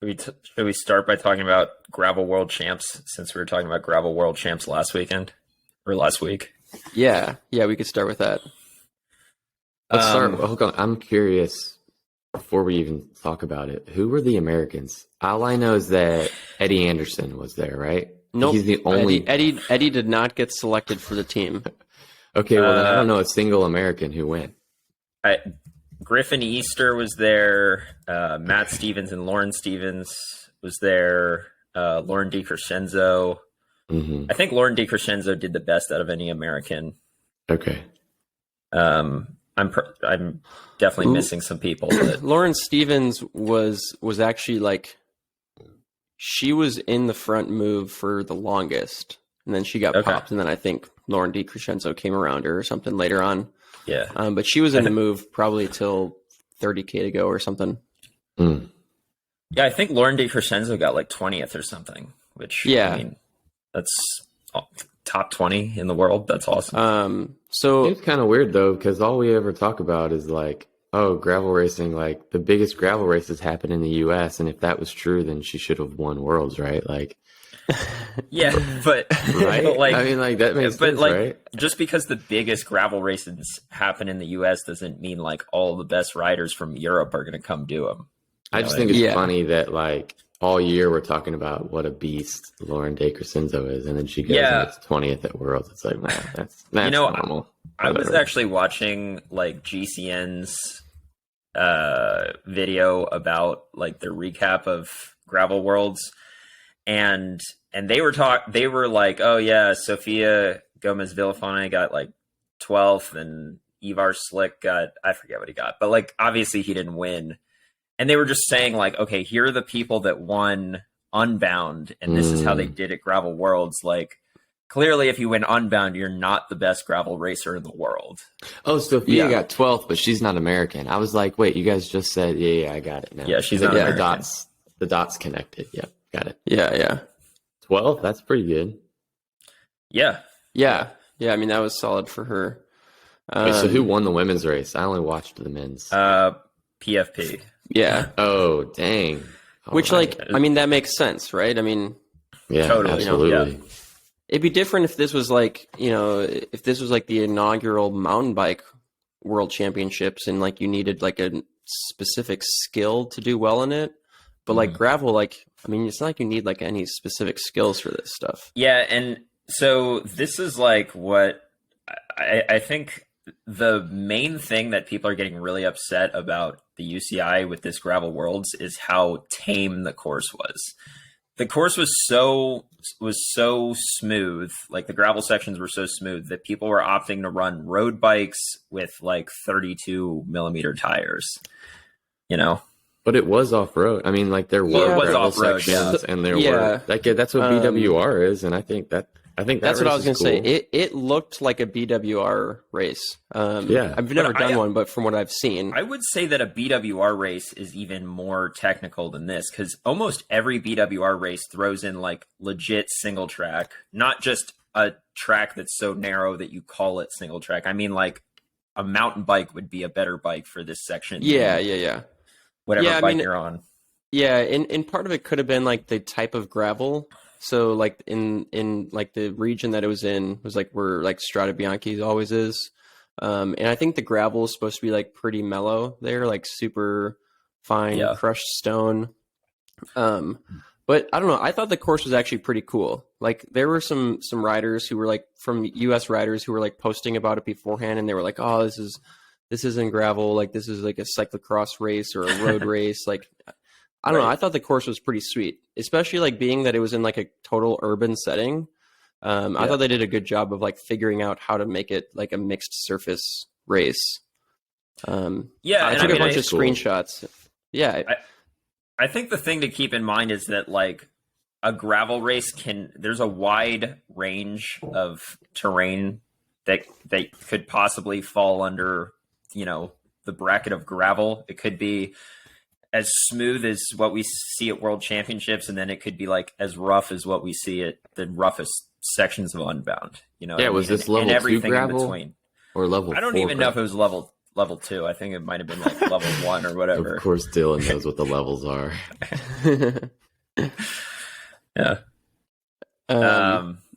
Should we start by talking about Gravel World Champs since we were talking about Gravel World Champs last weekend or last week? Yeah, we could start with that. Let's start. Hold on. I'm curious before we even talk about it. Who were the Americans? All I know is that Eddie Anderson was there, right? Nope. He's the only. Eddie did not get selected for the team. Okay, well, then I don't know a single American who went. Griffin Easter was there. Matt Stevens and Lauren Stevens was there. Lauren DiCrescenzo. Mm-hmm. I think Lauren DiCrescenzo did the best out of any American. Okay. I'm definitely missing some people. But... Lauren Stevens was actually like, she was in the front move for the longest, and then she got popped, and then I think Lauren DiCrescenzo came around her or something later on. Yeah. But she was in the move probably till 30K to go or something. Mm. Yeah, I think Lauren DiCrescenzo got like 20th or something, which, yeah. I mean, that's top 20 in the world. That's awesome. So it's kind of weird, though, because all we ever talk about is like, oh, gravel racing, like the biggest gravel races happen in the U.S., and if that was true, then she should have won Worlds, right? Like, yeah, but right? But like, I mean, like that makes sense, like, right? Just because the biggest gravel races happen in the U.S. doesn't mean like all the best riders from Europe are going to come do them. I just think it's funny that like all year we're talking about what a beast Lauren DiCrescenzo is, and then she goes and gets 20th at Worlds. It's like, man, that's normal. I was actually watching like GCN's video about like their recap of Gravel Worlds, and they were like, oh yeah, Sofia Gomez Villafane got like 12th, and Ivar Slick got, I forget what he got, but like obviously he didn't win. And they were just saying like, okay, here are the people that won Unbound, and this is how they did at Gravel Worlds. Like, clearly, if you win Unbound, you're not the best gravel racer in the world. Oh, Sophia got 12th, but she's not American. I was like, wait, you guys just said, yeah, I got it now. Yeah, she's not American. The dots connected. Yep, got it. Yeah. 12th, that's pretty good. Yeah. I mean, that was solid for her. Wait, so who won the women's race? I only watched the men's. PFP. Yeah. Oh, dang. Which, like, I mean, that makes sense, right? I mean, yeah, totally. Absolutely. Yeah. It'd be different if this was like, if this was like the inaugural mountain bike world championships and like you needed like a specific skill to do well in it. But like gravel, like, I mean, it's not like you need like any specific skills for this stuff. Yeah. And so this is like what I think the main thing that people are getting really upset about the UCI with this Gravel Worlds is how tame the course was. The course was so smooth, like the gravel sections were so smooth that people were opting to run road bikes with like 32 millimeter tires, But it was off road. I mean, like there were gravel sections, and there were like that's what BWR is, and I think that's what I was going to say. It looked like a BWR race. I've never done one, but from what I've seen, I would say that a BWR race is even more technical than this, because almost every BWR race throws in like legit single track, not just a track that's so narrow that you call it single track. I mean, like a mountain bike would be a better bike for this section. Yeah. Whatever bike you're on. Yeah, and part of it could have been like the type of gravel. So like in like the region that it was in was like where like Strada Bianchi always is. And I think the gravel is supposed to be like pretty mellow there, like super fine crushed stone. But I don't know. I thought the course was actually pretty cool. Like there were some riders who were like from US riders who were like posting about it beforehand, and they were like, oh, this isn't gravel. Like this is like a cyclocross race or a road race. Like, I don't know. I thought the course was pretty sweet, especially like being that it was in like a total urban setting. I thought they did a good job of like figuring out how to make it like a mixed surface race. I took a bunch of screenshots. Yeah. I think the thing to keep in mind is that like a gravel race there's a wide range of terrain that could possibly fall under, the bracket of gravel. It could be as smooth as what we see at World Championships, and then it could be like as rough as what we see at the roughest sections of Unbound. Was this level 2 gravel in between, or level? I don't 4 even know if it was level level 2. I think it might have been like level 1 or whatever. Of course, Dylan knows what the levels are. Yeah.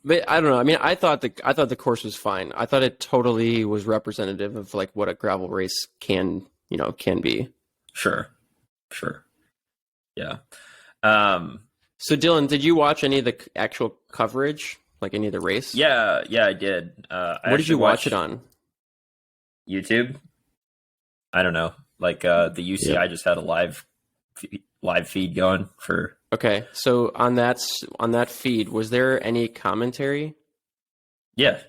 But I don't know. I mean, I thought the course was fine. I thought it totally was representative of like what a gravel race can be. Sure. Yeah. So Dylan, did you watch any of the actual coverage, like any of the race? Yeah, I did. What did you watch it on? YouTube. I don't know. Like the UCI just had a live feed going for. Okay, so on that feed, was there any commentary? Yeah,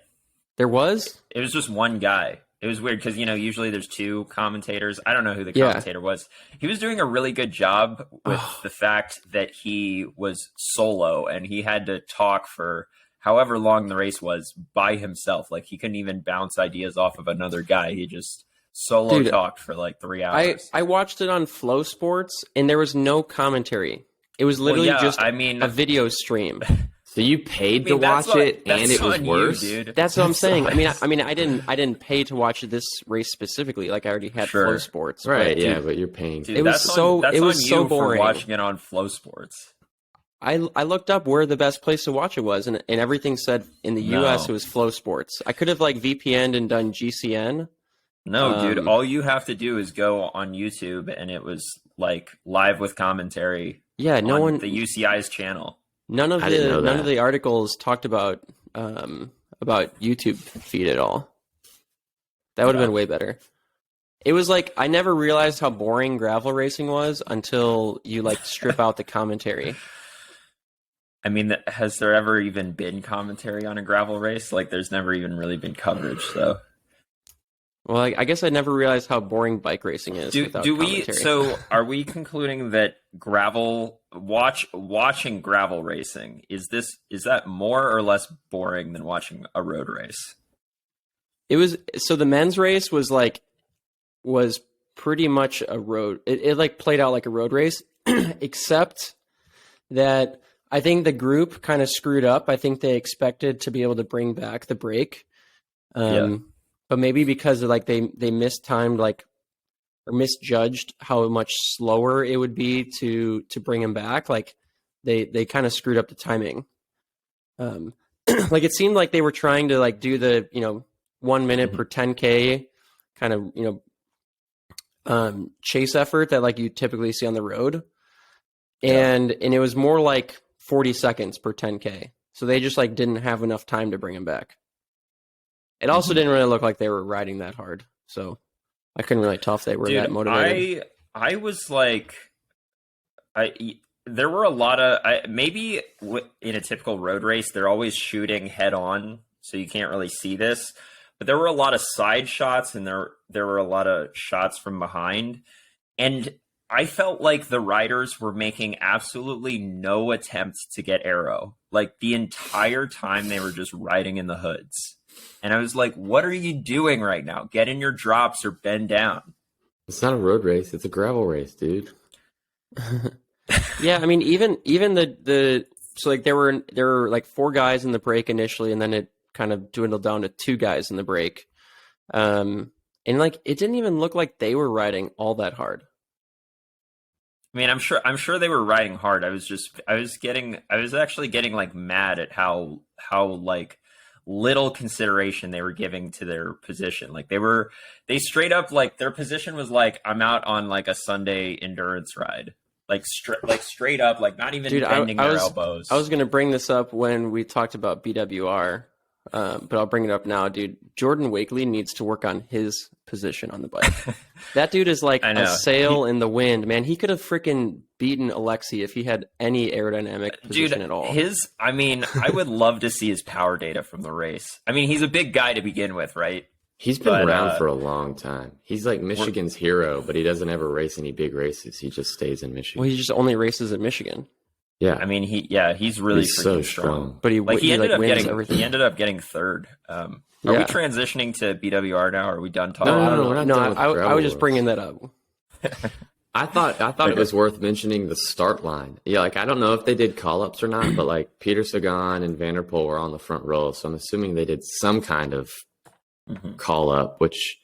there was. It was just one guy. It was weird because usually there's 2 commentators. I don't know who the commentator was. He was doing a really good job with the fact that he was solo and he had to talk for however long the race was by himself. Like he couldn't even bounce ideas off of another guy. He just talked for like 3 hours. I watched it on Flow Sports and there was no commentary. It was literally a video stream. So you paid to watch it, and it was worse. Dude. That's what I'm saying. I mean, I didn't pay to watch this race specifically. Like I already had Flow Sports, right? Yeah, but you're paying. Dude, it was so boring. For watching it on Flow Sports. I looked up where the best place to watch it was, and everything said in the U.S. it was Flow Sports. I could have like VPN'd and done GCN. No, dude. All you have to do is go on YouTube, and it was like live with commentary. Yeah, on the UCI's channel. None of the articles talked about YouTube feed at all. That would have been way better. It was like I never realized how boring gravel racing was until you like strip out the commentary. I mean, has there ever even been commentary on a gravel race? Like, there's never even really been coverage, so. Well, I guess I never realized how boring bike racing is. Do we? So, are we concluding that watching gravel racing is that more or less boring than watching a road race? It was. So the men's race was pretty much a road. It like played out like a road race, except that I think the group kind of screwed up. I think they expected to be able to bring back the break. But maybe because of like they mistimed or misjudged how much slower it would be to bring him back. Like they kind of screwed up the timing. Like it seemed like they were trying to like do the 1 minute per 10K kind of chase effort that like you typically see on the road, and it was more like 40 seconds per 10K. So they just like didn't have enough time to bring him back. It also didn't really look like they were riding that hard, so I couldn't really tell if they were that motivated. I was like, there were a lot of maybe in a typical road race they're always shooting head on, so you can't really see this. But there were a lot of side shots, and there were a lot of shots from behind, and I felt like the riders were making absolutely no attempts to get aero. Like the entire time they were just riding in the hoods. And I was like, what are you doing right now? Get in your drops or bend down. It's not a road race. It's a gravel race, dude. Yeah, I mean, even the so like there were like 4 guys in the break initially, and then it kind of dwindled down to 2 guys in the break. And like it didn't even look like they were riding all that hard. I mean, I'm sure they were riding hard. I was actually getting like mad at how like little consideration they were giving to their position. Like they straight up, like their position was like, I'm out on like a Sunday endurance ride. Like straight up, like not even bending their elbows. I was going to bring this up when we talked about BWR, but I'll bring it up now, dude. Jordan Wakely needs to work on his position on the bike. That dude is like a sail in the wind, man. He could have freaking beaten Alexi if he had any aerodynamic position at all. I mean, I would love to see his power data from the race. I mean, he's a big guy to begin with, right? He's been around for a long time. He's like Michigan's hero, but he doesn't ever race any big races. He just stays in Michigan. Well, he just only races at Michigan. Yeah, I mean, he's really so strong. But he ended up getting third. Are we transitioning to BWR now? Or are we done talking? No. I was just bringing that up. I thought it was worth mentioning the start line. Yeah, like I don't know if they did call ups or not, but like Peter Sagan and Vanderpool were on the front row, so I'm assuming they did some kind of call up, which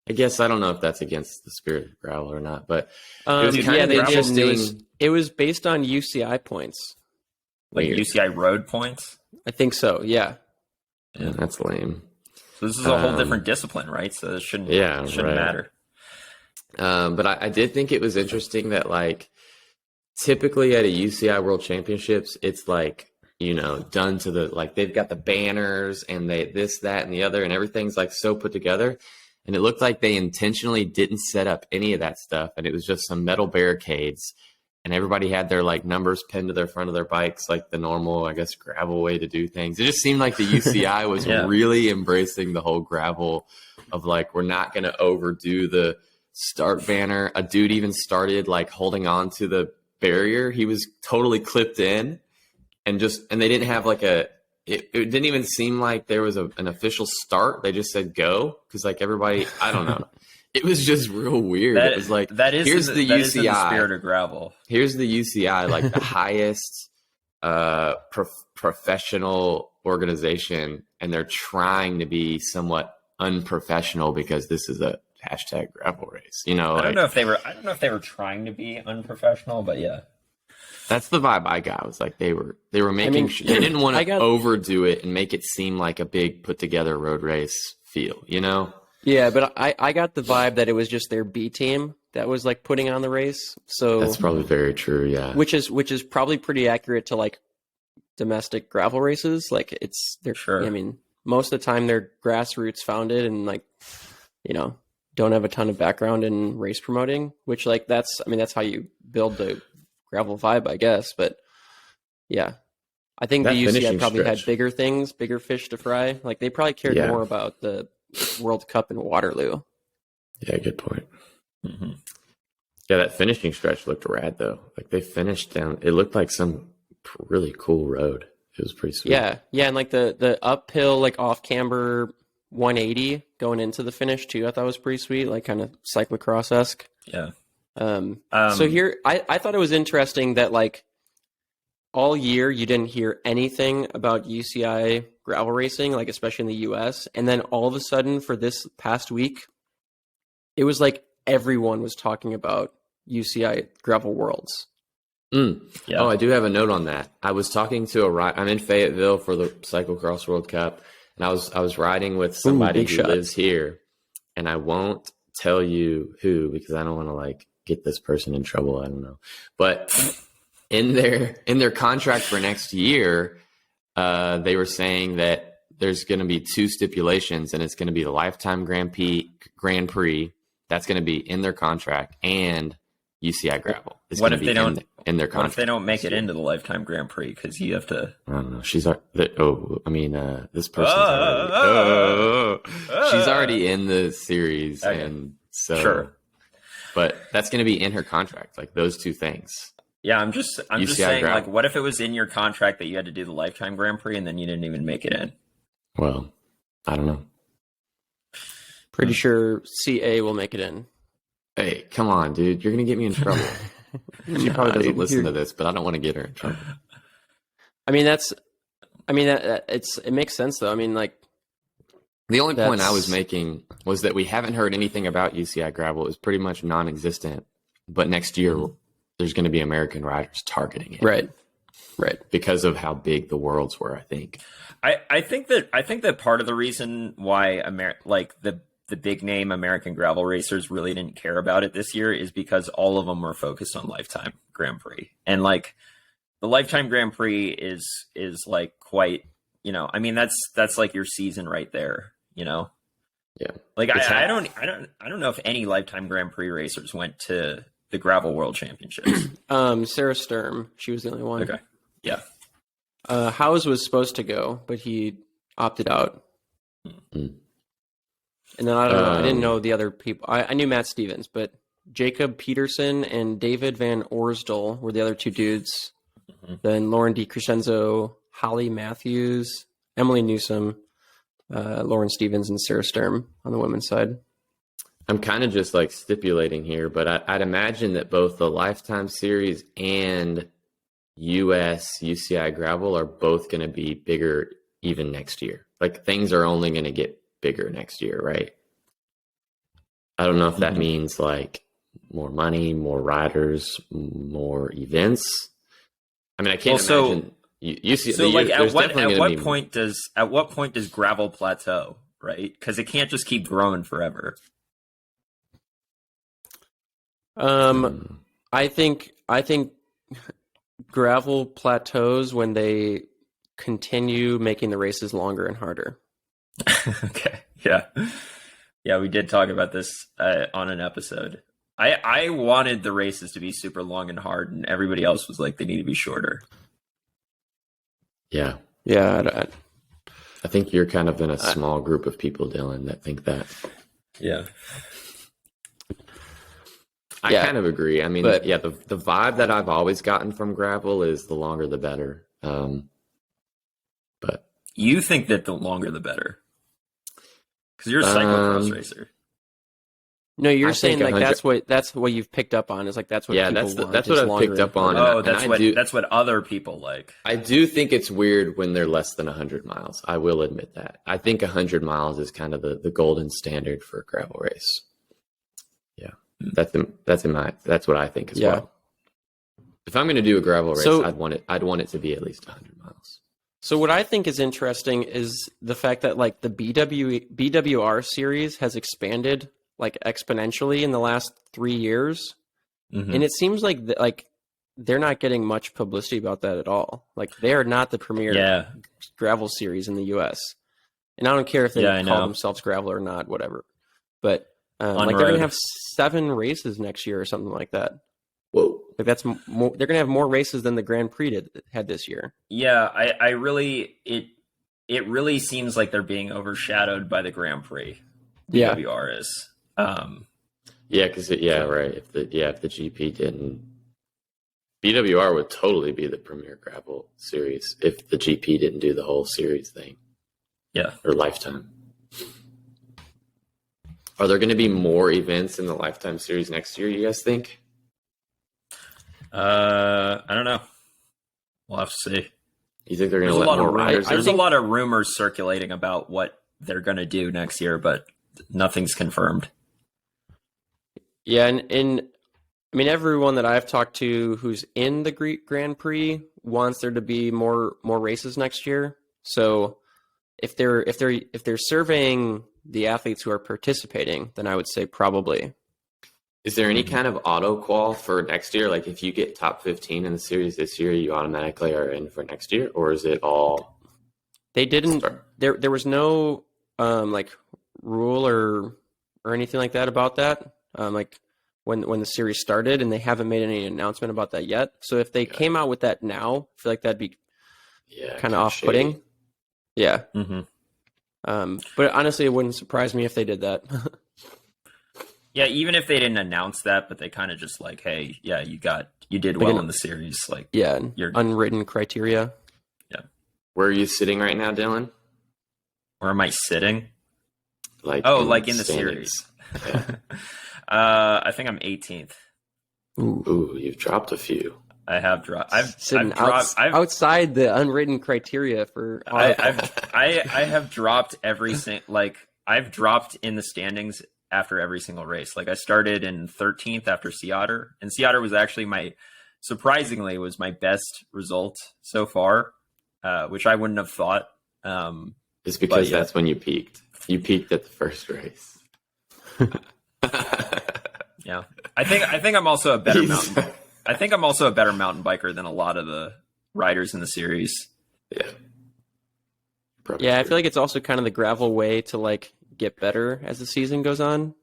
I guess I don't know if that's against the spirit of gravel or not, but it was kind yeah, of they interesting. just it was based on UCI points. Like Weird. UCI road points. I think so. Yeah. Yeah, that's lame. So this is a whole different discipline, right? So it shouldn't right. matter. But I did think it was interesting that like typically at a UCI World Championships, it's like, done to the, like they've got the banners and this, that, and the other, and everything's like so put together. And it looked like they intentionally didn't set up any of that stuff. And it was just some metal barricades, and everybody had their like numbers pinned to their front of their bikes, like the normal, I guess, gravel way to do things. It just seemed like the UCI was really embracing the whole gravel of like, we're not going to overdo the start banner. A dude even started like holding on to the barrier. He was totally clipped in, and they didn't have like it didn't even seem like there was an official start. They just said go, because like everybody, I don't know. It was just real weird. It was like, here's the UCI. Is in the spirit of gravel. Here's the UCI, like the highest professional organization, and they're trying to be somewhat unprofessional because this is a hashtag gravel race. I don't know if they were trying to be unprofessional, but yeah. That's the vibe I got. It was like they were making sure they didn't want to overdo it and make it seem like a big put together road race feel, Yeah, but I got the vibe that it was just their B team that was like putting on the race. So that's probably very true, yeah. Which is probably pretty accurate to like domestic gravel races. Like they're sure. I mean, most of the time they're grassroots founded and like, don't have a ton of background in race promoting, which like that's how you build the gravel vibe, I guess. But yeah, I think the UCI probably had bigger fish to fry. Like they probably cared more about the World Cup in Waterloo. Yeah, good point. Mm-hmm. Yeah, that finishing stretch looked rad though. Like they finished down, it looked like some really cool road. It was pretty sweet. Yeah, and like the uphill, like off camber 180 going into the finish too, I thought was pretty sweet, like kind of cyclocross-esque. Yeah. So here, I thought it was interesting that like all year you didn't hear anything about UCI gravel racing, like especially in the US. And then all of a sudden for this past week, it was like everyone was talking about UCI Gravel Worlds. Yeah. Oh, I do have a note on that. I was talking to I'm in Fayetteville for the Cyclocross World Cup, and I was riding with somebody who lives here, and I won't tell you who because I don't want to like get this person in trouble. I don't know, but in their contract for next year, they were saying that there's going to be 2 stipulations, and it's going to be the Lifetime Grand Prix. That's going to be in their contract, and UCI Gravel. What if they don't in their contract? What if they don't make it into the Lifetime Grand Prix because you have to? I don't know. This person's she's already in the series, okay. And so sure. But that's going to be in her contract, like those 2 things. Yeah, I'm just saying, Gravel. like, what if it was in your contract that you had to do the Lifetime Grand Prix and then you didn't even make it in? Well, I don't know. Pretty sure CA will make it in. Hey, come on, dude. You're going to get me in trouble. She probably doesn't listen to this, but I don't want to get her in trouble. I mean, it makes sense, though. I mean, like... The only point I was making was that we haven't heard anything about UCI Gravel. It was pretty much non-existent. But next year, there's going to be American riders targeting it. Right. Because of how big the worlds were, I think. I think that part of the reason why the big name American gravel racers really didn't care about it this year is because all of them were focused on Lifetime Grand Prix. And like the Lifetime Grand Prix is like quite, I mean, that's like your season right there, Yeah. Like I don't know if any Lifetime Grand Prix racers went to the Gravel World Championships. Sarah Sturm, she was the only one. Okay. Yeah. Howes was supposed to go, but he opted out. Mm-hmm. And then I don't know. I didn't know the other people. I knew Matt Stevens, but Jacob Peterson and David Van Orsdal were the other 2 dudes. Mm-hmm. Then Lauren DiCrescenzo, Holly Matthews, Emily Newsom, Lauren Stevens, and Sarah Sturm on the women's side. I'm kind of just like stipulating here, but I'd imagine that both the Lifetime Series and UCI Gravel are both going to be bigger even next year. Like things are only going to get bigger next year, right? I don't know if that means like more money, more riders, more events. I mean, I can't imagine. You see, so like at what point does gravel plateau, right? Because it can't just keep growing forever. I think gravel plateaus when they continue making the races longer and harder. Okay. Yeah, we did talk about this on an episode. I wanted the races to be super long and hard, and everybody else was like, they need to be shorter. Yeah. I think you're kind of in a small group of people, Dylan, that think that. Yeah. I kind of agree. I mean, the vibe that I've always gotten from gravel is the longer the better. But you think that the longer the better because you're a cyclocross racer. No, you're saying like that's what you've picked up on is like that's what people want. That's what I've picked up on. Oh, that's what other people like. I do think it's weird when they're less than 100 miles. I will admit that. I think 100 miles is kind of the golden standard for a gravel race. Yeah, that's what I think as well. If I'm going to do a gravel race, I'd want it to be at least 100 miles. So what I think is interesting is the fact that like the BWR series has expanded like exponentially in the last 3 years, and it seems like they're not getting much publicity about that at all. Like they are not the premier gravel series in the U.S. And I don't care if they call themselves gravel or not, whatever. But like they're gonna have 7 races next year or something like that. Whoa! Like that's more, they're gonna have more races than the Grand Prix had this year. Yeah, I really it really seems like they're being overshadowed by the Grand Prix. BWR is. Because right. If the GP didn't, BWR would totally be the premier gravel series if the GP didn't do the whole series thing. Yeah, or Lifetime. Are there going to be more events in the Lifetime series next year? You guys think? I don't know. We'll have to see. You think they're going to let more riders? There's a lot of rumors circulating about what they're going to do next year, but nothing's confirmed. Yeah, and I mean everyone that I've talked to who's in the Grand Prix wants there to be more races next year. So if they're surveying the athletes who are participating, then I would say probably. Is there any kind of auto qual for next year? Like if you get top 15 in the series this year, you automatically are in for next year, or is it all? They didn't. There was no like rule or anything like that about that. Like when the series started, and they haven't made any announcement about that yet. So if they came out with that now, I feel like that'd be kind of off-putting. Shady. Yeah. But honestly, it wouldn't surprise me if they did that. Yeah, even if they didn't announce that, but they kind of just like, hey, yeah, you did well in the series. Like, your unwritten criteria. Yeah. Where are you sitting right now, Dylan? Where am I sitting? Like in the series. Yeah. I think I'm 18th. Ooh, you've dropped a few. I have dropped. I've dropped outside the unwritten criteria for. I have dropped I've dropped in the standings after every single race. Like I started in 13th after Sea Otter, and Sea Otter was actually surprisingly was my best result so far, which I wouldn't have thought. It's because that's when you peaked. You peaked at the first race. Yeah, I think I'm also a better mountain. I think I'm also a better mountain biker than a lot of the riders in the series. Yeah. Probably true. I feel like it's also kind of the gravel way to like get better as the season goes on.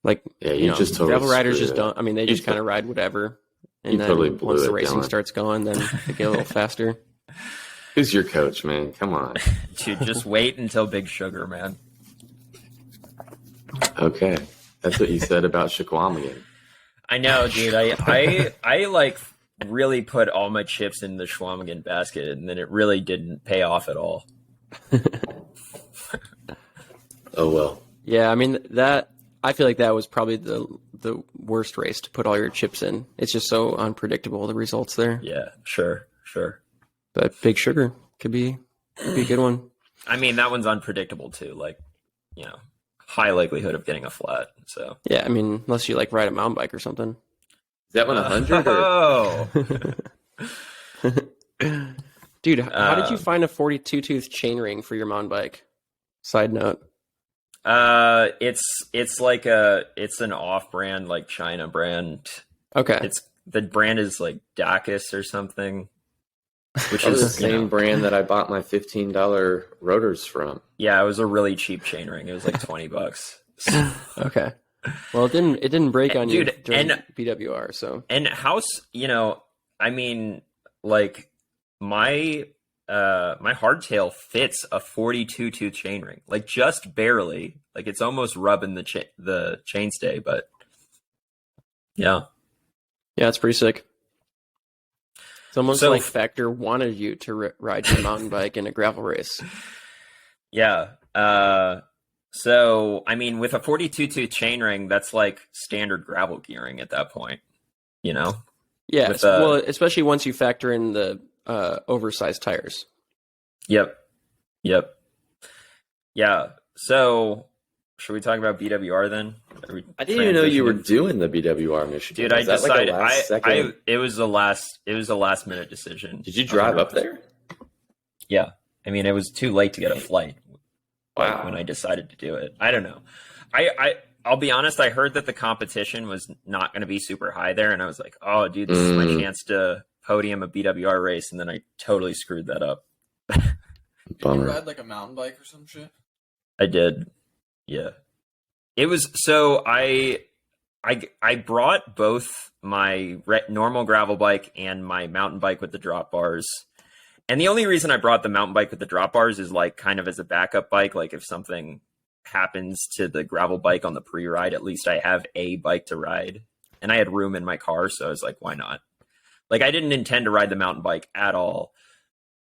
Like, just totally gravel riders just don't. I mean, they just kind of ride whatever, and then totally once the racing starts going, then they get a little faster. Who's your coach, man? Come on, dude. Just wait until Big Sugar, man. Okay, that's what you said about Shawamigan. I know, dude. I like really put all my chips in the Shawamigan basket, and then it really didn't pay off at all. Oh well. Yeah, I mean I feel like that was probably the worst race to put all your chips in. It's just so unpredictable, the results there. Yeah, sure. But Big Sugar could be a good one. I mean, that one's unpredictable too. Like, high likelihood of getting a flat. So Yeah, I mean, unless you like ride a mountain bike or something. Is that one 100 or? Oh, Dude, how did you find a 42 tooth chainring for your mountain bike? Side note. it's like it's an off-brand, like China brand. Okay. The brand is like Dacus or something, which Probably is the same know, brand that I bought my $15 rotors from. yeah, it was a really cheap chainring. It was like $20. Okay. Well, it didn't break on you Dude, during and BWR, so and house, I mean, like my my hardtail fits a 42 tooth chainring, like just barely. Like it's almost rubbing the chainstay, but yeah. yeah, it's pretty sick. It's almost So like Factor wanted you to ride your mountain bike in a gravel race. yeah. So I mean, with a 42 tooth chainring, that's like standard gravel gearing at that point, you know. Yeah, With well, especially once you factor in the oversized tires. Yep. Yeah. So should we talk about BWR then? I didn't even know you were doing the BWR Michigan. Dude, I decided it was a last minute decision. Did you drive up there? Yeah. I mean, it was too late to get a flight. Wow. When I decided to do it. I don't know. I'll be honest, I heard that the competition was not going to be super high there, and I was like, oh, dude, this is my chance to podium a BWR race, and then I totally screwed that up. Did Bummer. you ride like a mountain bike or some shit? I did. Yeah. It was so I brought both my normal gravel bike and my mountain bike with the drop bars. And the only reason I brought the mountain bike with the drop bars is like kind of as a backup bike. Like if something happens to the gravel bike on the pre-ride, at least I have a bike to ride. And I had room in my car, so I was like, why not? Like I didn't intend to ride the mountain bike at all.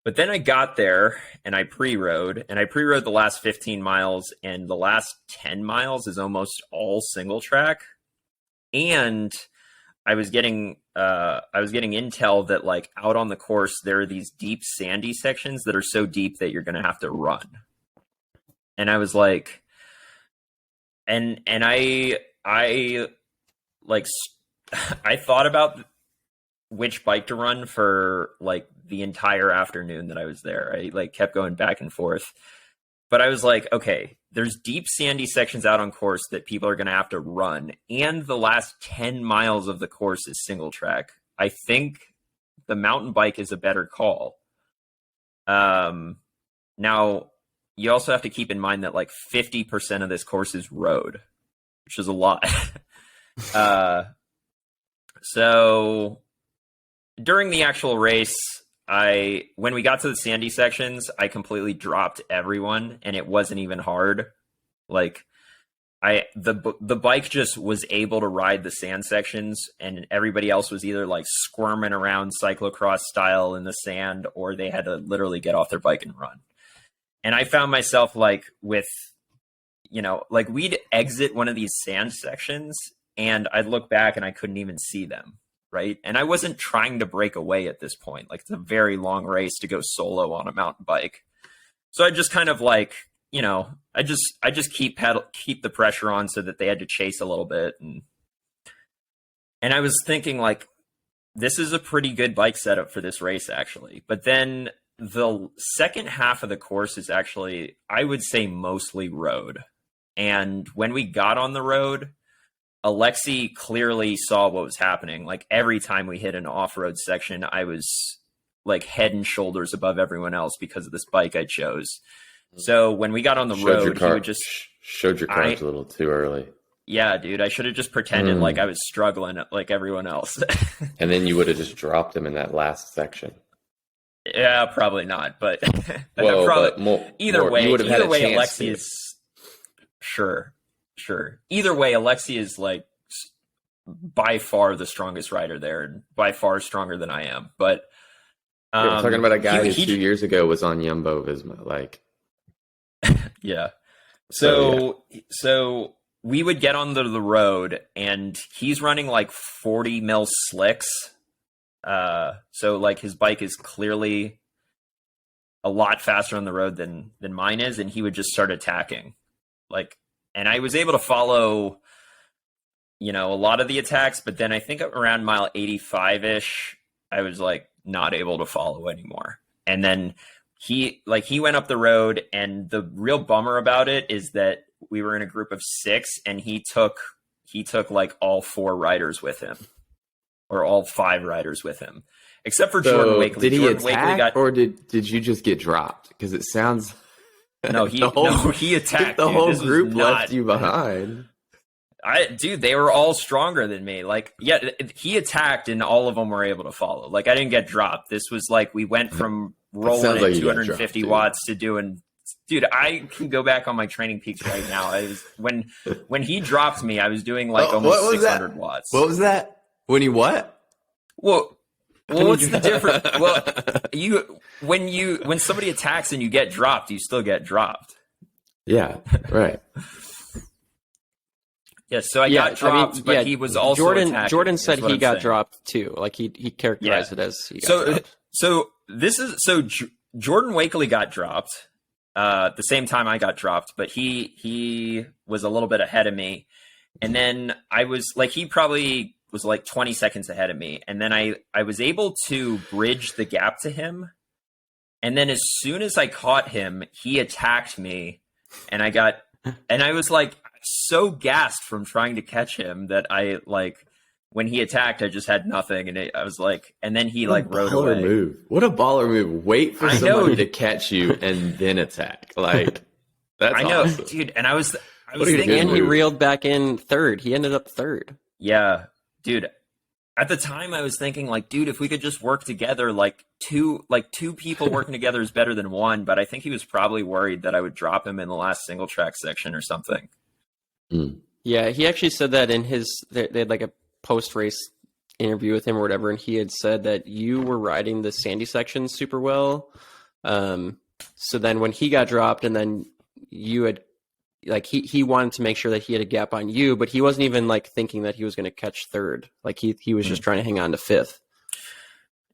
But then I got there and I pre-rode the last 15 miles, and the last 10 miles is almost all single track. And I was getting intel that like out on the course there are these deep sandy sections that are so deep that you're going to have to run. And I was like, and I like I thought about which bike to run for like the entire afternoon that I was there. I like kept going back and forth. But I was like, okay, there's deep sandy sections out on course that people are going to have to run. And the last 10 miles of the course is single track. I think the mountain bike is a better call. Now, you also have to keep in mind that like 50% of this course is road, which is a lot. So during the actual race, when we got to the sandy sections, I completely dropped everyone, and it wasn't even hard. Like the bike just was able to ride the sand sections, and everybody else was either like squirming around cyclocross style in the sand, or they had to literally get off their bike and run. And I found myself like with, like we'd exit one of these sand sections and I'd look back and I couldn't even see them. Right. And I wasn't trying to break away at this point. Like it's a very long race to go solo on a mountain bike. So I just kind of like, I just keep the pressure on so that they had to chase a little bit. And I was thinking like, this is a pretty good bike setup for this race actually. But then the second half of the course is actually, I would say, mostly road. And when we got on the road, Alexi clearly saw what was happening. Like every time we hit an off-road section, I was like head and shoulders above everyone else because of this bike I chose. So when we got on the road, he would just showed your cards a little too early. Yeah, dude, I should have just pretended like I was struggling like everyone else. And then you would have just dropped him in that last section. Yeah, probably not, but either way, Alexi is sure. Either way, Alexi is like by far the strongest rider there, and by far stronger than I am. But we're talking about a guy who 2 years ago was on Jumbo Visma, like yeah. So we would get on the road, and he's running like 40 mil slicks. So like his bike is clearly a lot faster on the road than mine is, and he would just start attacking. Like and I was able to follow, a lot of the attacks, but then I think around mile 85-ish, I was like not able to follow anymore. And then he went up the road, and the real bummer about it is that we were in a group of 6, and he took like all 4 riders with him, or all 5 riders with him, except for Jordan Wakely. Did he Jordan attack, or did you just get dropped? Because it sounds no, he attacked. The whole Dude, group left you behind. Dude, they were all stronger than me. Like, yeah, he attacked, and all of them were able to follow. Like, I didn't get dropped. This was like we went from rolling at 250 watts to doing. Dude, I can go back on my Training Peaks right now. I was when he dropped me, I was doing like almost 600 watts. What was that? When he what? Well, what's the difference? Well, when somebody attacks and you get dropped, you still get dropped. Yeah, right. Yeah, so I got dropped, but he was also attacking. Jordan said he got dropped too. Like he characterized it as he got dropped. So Jordan Wakely got dropped the same time I got dropped, but he was a little bit ahead of me, and then I was like, he probably was like 20 seconds ahead of me, and then I was able to bridge the gap to him, and then as soon as I caught him, he attacked me, and I was like so gassed from trying to catch him that I like, when he attacked, I just had nothing, and I was like, and then he like rode away. Move. What a baller move! Wait for somebody to catch you and then attack. Like, that's awesome. Dude. And I was thinking, and he reeled back in third. He ended up third. Yeah, dude. At the time, I was thinking like, dude, if we could just work together, two people working together is better than one. But I think he was probably worried that I would drop him in the last single track section or something. Mm. Yeah, he actually said that in they had like a post-race interview with him or whatever, and he had said that you were riding the sandy section super well. So then when he got dropped, and then you had like he wanted to make sure that he had a gap on you, but he wasn't even like thinking that he was going to catch third. Like he was just trying to hang on to fifth.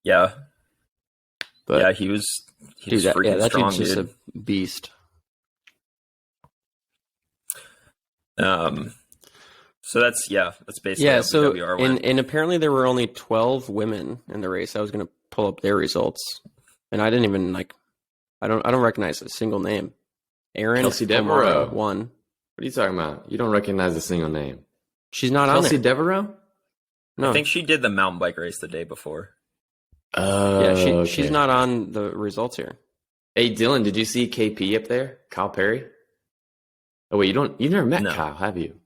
Yeah, but yeah, he was freaking that strong, dude's just dude. a beast. So that's basically how so BWR went. and apparently there were only 12 women in the race. I was going to pull up their results, and I didn't even I don't recognize a single name. Erin Kelsey Devereaux won. What are you talking about? You don't recognize a single name. She's not on Kelsey there. Devereaux? No. I think she did the mountain bike race the day before. Yeah, she's not on the results here. Hey Dylan, did you see KP up there? Kyle Perry? Oh wait, you never met No. Kyle, have you?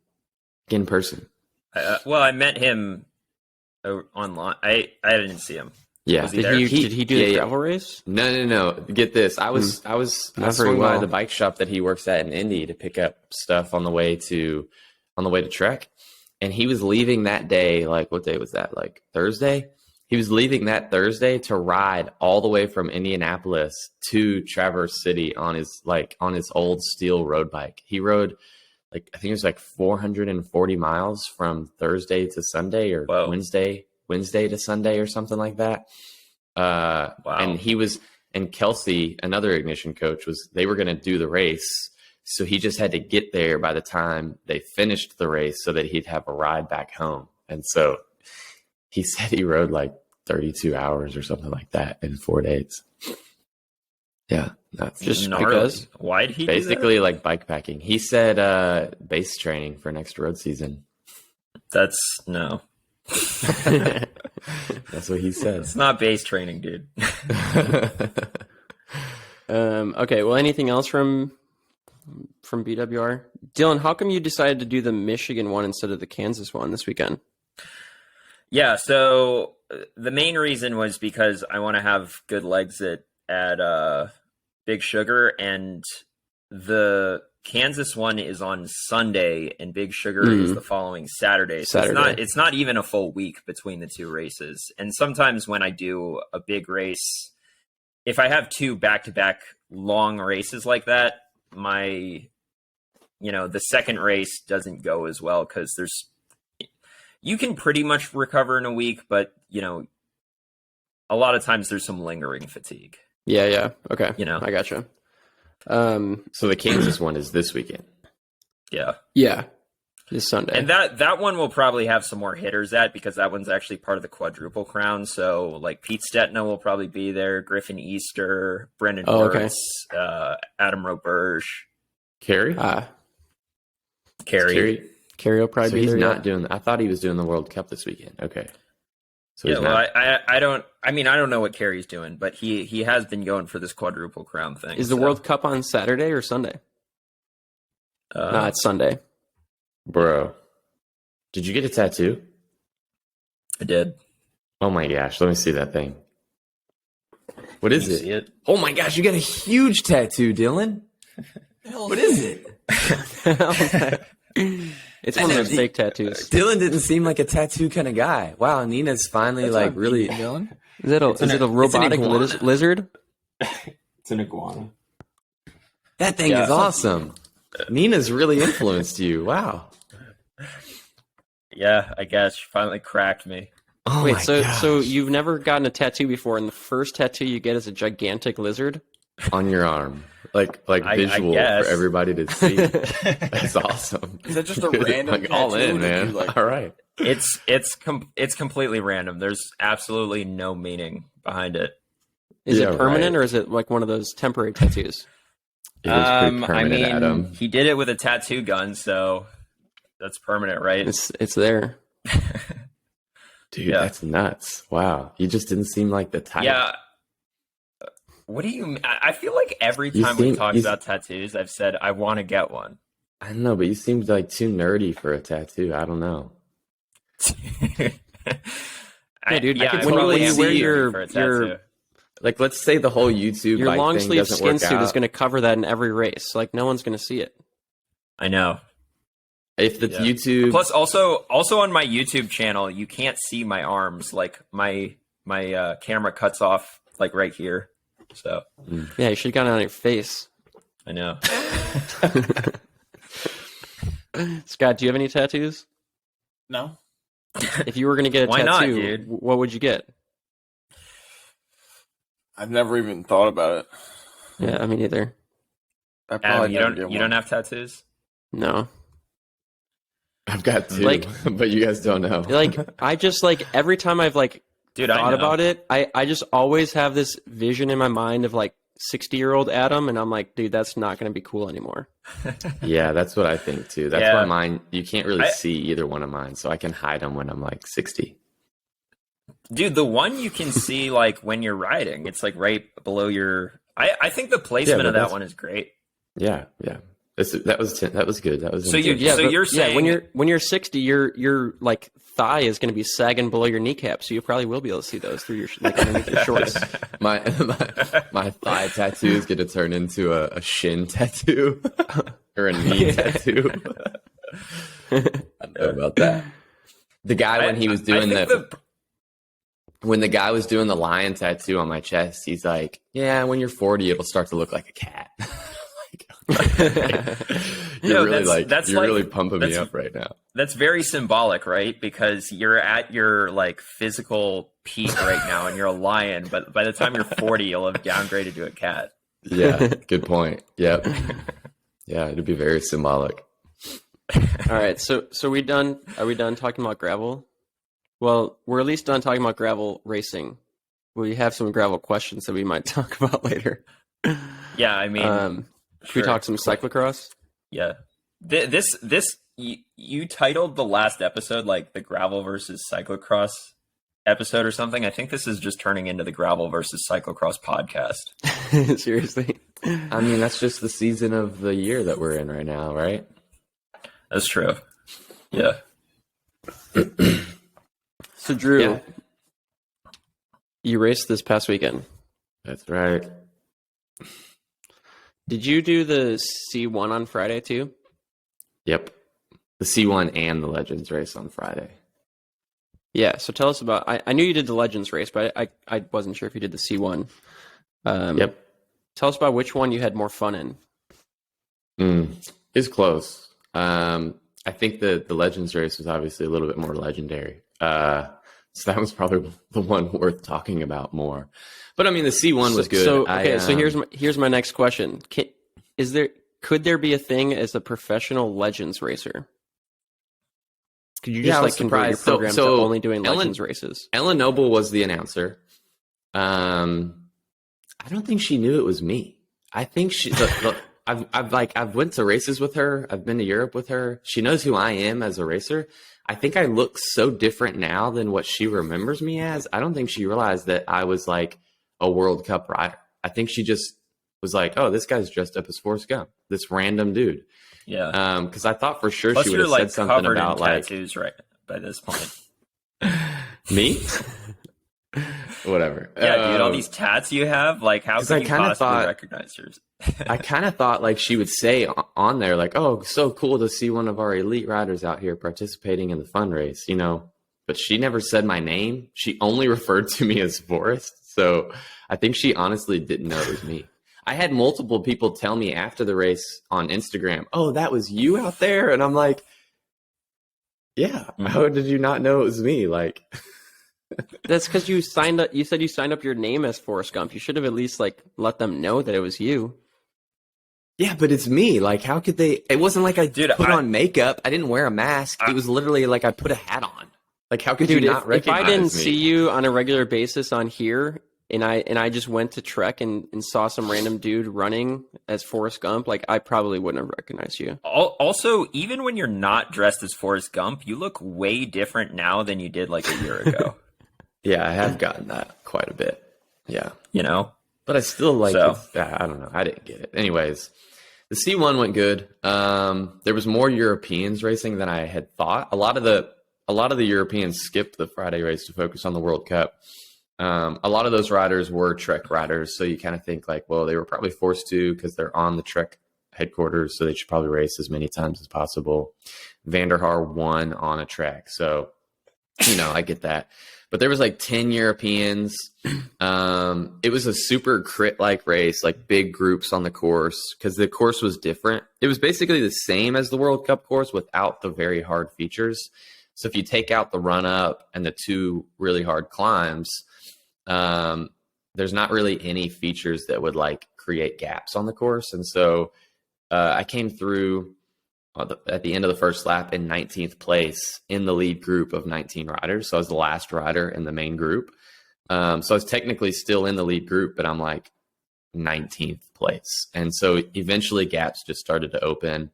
In person? Well, I met him online. I didn't see him. Yeah. Was he there? Did he do the gravel race? No. Get this. I swung by the bike shop that he works at in Indy to pick up stuff on the way to Trek. And he was leaving that day, like what day was that? Like Thursday? He was leaving that Thursday to ride all the way from Indianapolis to Traverse City on his old steel road bike. He rode I think it was like 440 miles from Thursday to Sunday, or Whoa. Wednesday to Sunday, or something like that. Wow. And Kelsey, another Ignition coach, they were going to do the race. So he just had to get there by the time they finished the race so that he'd have a ride back home. And so he said he rode like 32 hours or something like that in 4 days. Yeah. That's Just gnarly. because. Why'd he basically like bike packing. He said base training for next road season. That's no. That's what he said. It's not base training, dude. Okay. Well, anything else from BWR? Dylan, how come you decided to do the Michigan one instead of the Kansas one this weekend? Yeah. So the main reason was because I want to have good legs at Big Sugar, and the Kansas one is on Sunday and Big Sugar is the following Saturday. So it's not even a full week between the two races. And sometimes when I do a big race, if I have two back-to-back long races like that, the second race doesn't go as well, because you can pretty much recover in a week, but a lot of times there's some lingering fatigue. Yeah. Okay. I gotcha. So the Kansas one is this weekend. Yeah, this Sunday. And that one will probably have some more hitters at, because that one's actually part of the quadruple crown. So like Pete Stetno will probably be there, Griffin Easter, Brendan Wirtz, Adam Roberge, Carey. Carey. Carey will probably So be he's there. not doing. I thought he was doing the World Cup this weekend. Okay. So Yeah, he's well, not. I don't know what Carey's doing, but he has been going for this quadruple crown thing. Is the World Cup on Saturday or Sunday? No, it's Sunday. Bro, did you get a tattoo? I did. Oh my gosh, let me see that thing. What is it? See it? Oh my gosh, you got a huge tattoo, Dylan. What is it? It's one of those fake tattoos. Dylan didn't seem like a tattoo kind of guy. Wow, Nina's finally really. Dylan? Is it a robotic iguana. lizard? It's an iguana. That thing is awesome. Nina's really influenced you. Wow. Yeah, I guess she finally cracked me. Oh Wait, my so gosh. you've never gotten a tattoo before, and the first tattoo you get is a gigantic lizard? On your arm, like I visual for guess. everybody to see. That's awesome. Is that just a random like all tattoo, in, or did man? you, like- All right. It's completely random. There's absolutely no meaning behind it. Is Yeah, it permanent, right. or is it like one of those temporary tattoos? It is pretty permanent, Adam. he did it with a tattoo gun, so that's permanent, right? It's there. Dude, Yeah. that's nuts. Wow. You just didn't seem like the type. Yeah. What do you? I feel like every You time we seem- talk you- about tattoos, I've said I want to get one. I don't know, but you seemed like too nerdy for a tattoo. I don't know. Yeah, dude. I when probably you am wear nerdy your- for a your- tattoo. Like, let's say the whole YouTube Your bike long thing sleeve doesn't skin work suit out. is going to cover that in every race. Like no one's going to see it. I know. If the Yeah. YouTube, Plus, also on my YouTube channel, you can't see my arms. Like my camera cuts off like right here. So Yeah, you should have gotten it on your face. I know. Scott, do you have any tattoos? No. If you were going to get a Why not, tattoo, dude? what would you get? I've never even thought about it. Yeah, I mean either. I Adam, probably you never don't get you one. don't have tattoos? No. I've got two, Like- but you guys don't know. Like I just like every time I've like Dude, I thought know. about it, I just always have this vision in my mind of like 60-year-old Adam, and I'm like, dude, that's not going to be cool anymore. Yeah, that's what I think too. That's Yeah. why mine, you can't really I- see either one of mine, so I can hide them when I'm like 60. Dude, the one you can see like when you're riding, it's like right below your. I think the placement but of that that's- one is great. Yeah, yeah. That was good. That was So you- intense. Yeah, So but- you're yeah, saying- when you're 60, your like thigh is going to be sagging below your kneecap, so you probably will be able to see those through your like underneath your shorts. my thigh tattoo is going to turn into a shin tattoo or a knee tattoo. I don't know about that. The guy when he was doing I think the when the guy was doing the lion tattoo on my chest, he's like, "Yeah, when you're 40, it'll start to look like a cat." You're really that's you're like- really pumping me that's- up right now. That's very symbolic, right? Because you're at your like physical peak right now, and you're a lion. But by the time you're 40, you'll have downgraded to a cat. Yeah, good point. Yep. Yeah, it'd be very symbolic. All right, so are we done talking about gravel? Well, we're at least done talking about gravel racing. We have some gravel questions that we might talk about later. Yeah, I mean, Should we talk some cyclocross? Yeah, you titled the last episode like the gravel versus cyclocross episode or something. I think this is just turning into the gravel versus cyclocross podcast. Seriously. I mean, that's just the season of the year that we're in right now, right? That's true. Yeah. So Drew, Yeah. you raced this past weekend. That's right. Did you do the C1 on Friday too? Yep. The C1 and the Legends race on Friday. Yeah. So tell us about. I knew you did the Legends race, but I wasn't sure if you did the C1. Yep. Tell us about which one you had more fun in. It's close. I think the Legends race was obviously a little bit more legendary. So that was probably the one worth talking about more. But I mean, the C1 was good. So here's my next question. could there be a thing as a professional Legends racer? Could you just I was like convert your surprised. program So to only doing Ellen- Legends races? Ellen Noble was the announcer. I don't think she knew it was me. I think I've went to races with her. I've been to Europe with her. She knows who I am as a racer. I think I look so different now than what she remembers me as. I don't think she realized that I was like a World Cup rider. I think she just was like, "Oh, this guy's dressed up as Forrest Gump, this random dude." Yeah. Because I thought for sure Plus, she would you're have like said something covered about in like tattoos right by this point. me. Whatever. Yeah, dude, all these tats you have, like, how 'cause could I you kinda possibly thought- recognize yours? I kind of thought like she would say on there, like, "Oh, so cool to see one of our elite riders out here participating in the fun race," you know. But she never said my name. She only referred to me as Forrest. So I think she honestly didn't know it was me. I had multiple people tell me after the race on Instagram, "Oh, that was you out there," and I'm like, "Yeah, how did you not know it was me?" Like. That's because you signed up. You said you signed up your name as Forrest Gump. You should have at least like let them know that it was you. Yeah, but it's me. Like, how could they? It wasn't like I Dude, put on makeup. I didn't wear a mask. It was literally like I put a hat on. Like, how could Dude, you not if recognize I didn't me? see you on a regular basis on here, and I just went to Trek and saw some random dude running as Forrest Gump, like I probably wouldn't have recognized you. Also, even when you're not dressed as Forrest Gump, you look way different now than you did like a year ago. Yeah, I have gotten that quite a bit. Yeah, You know? but I still like. So? I don't know. I didn't get it. Anyways, the C1 went good. There was more Europeans racing than I had thought. A lot of the Europeans skipped the Friday race to focus on the World Cup. A lot of those riders were Trek riders, so you kind of think like, well, they were probably forced to because they're on the Trek headquarters, so they should probably race as many times as possible. Van der Haar won on a Trek, so I get that. But there was like 10 Europeans. It was a super crit-like race, like big groups on the course because the course was different. It was basically the same as the World Cup course without the very hard features. So if you take out the run-up and the two really hard climbs, there's not really any features that would like create gaps on the course. And so I came through at the end of the first lap in 19th place in the lead group of 19 riders. So I was the last rider in the main group. So I was technically still in the lead group, but I'm like 19th place. And so eventually gaps just started to open.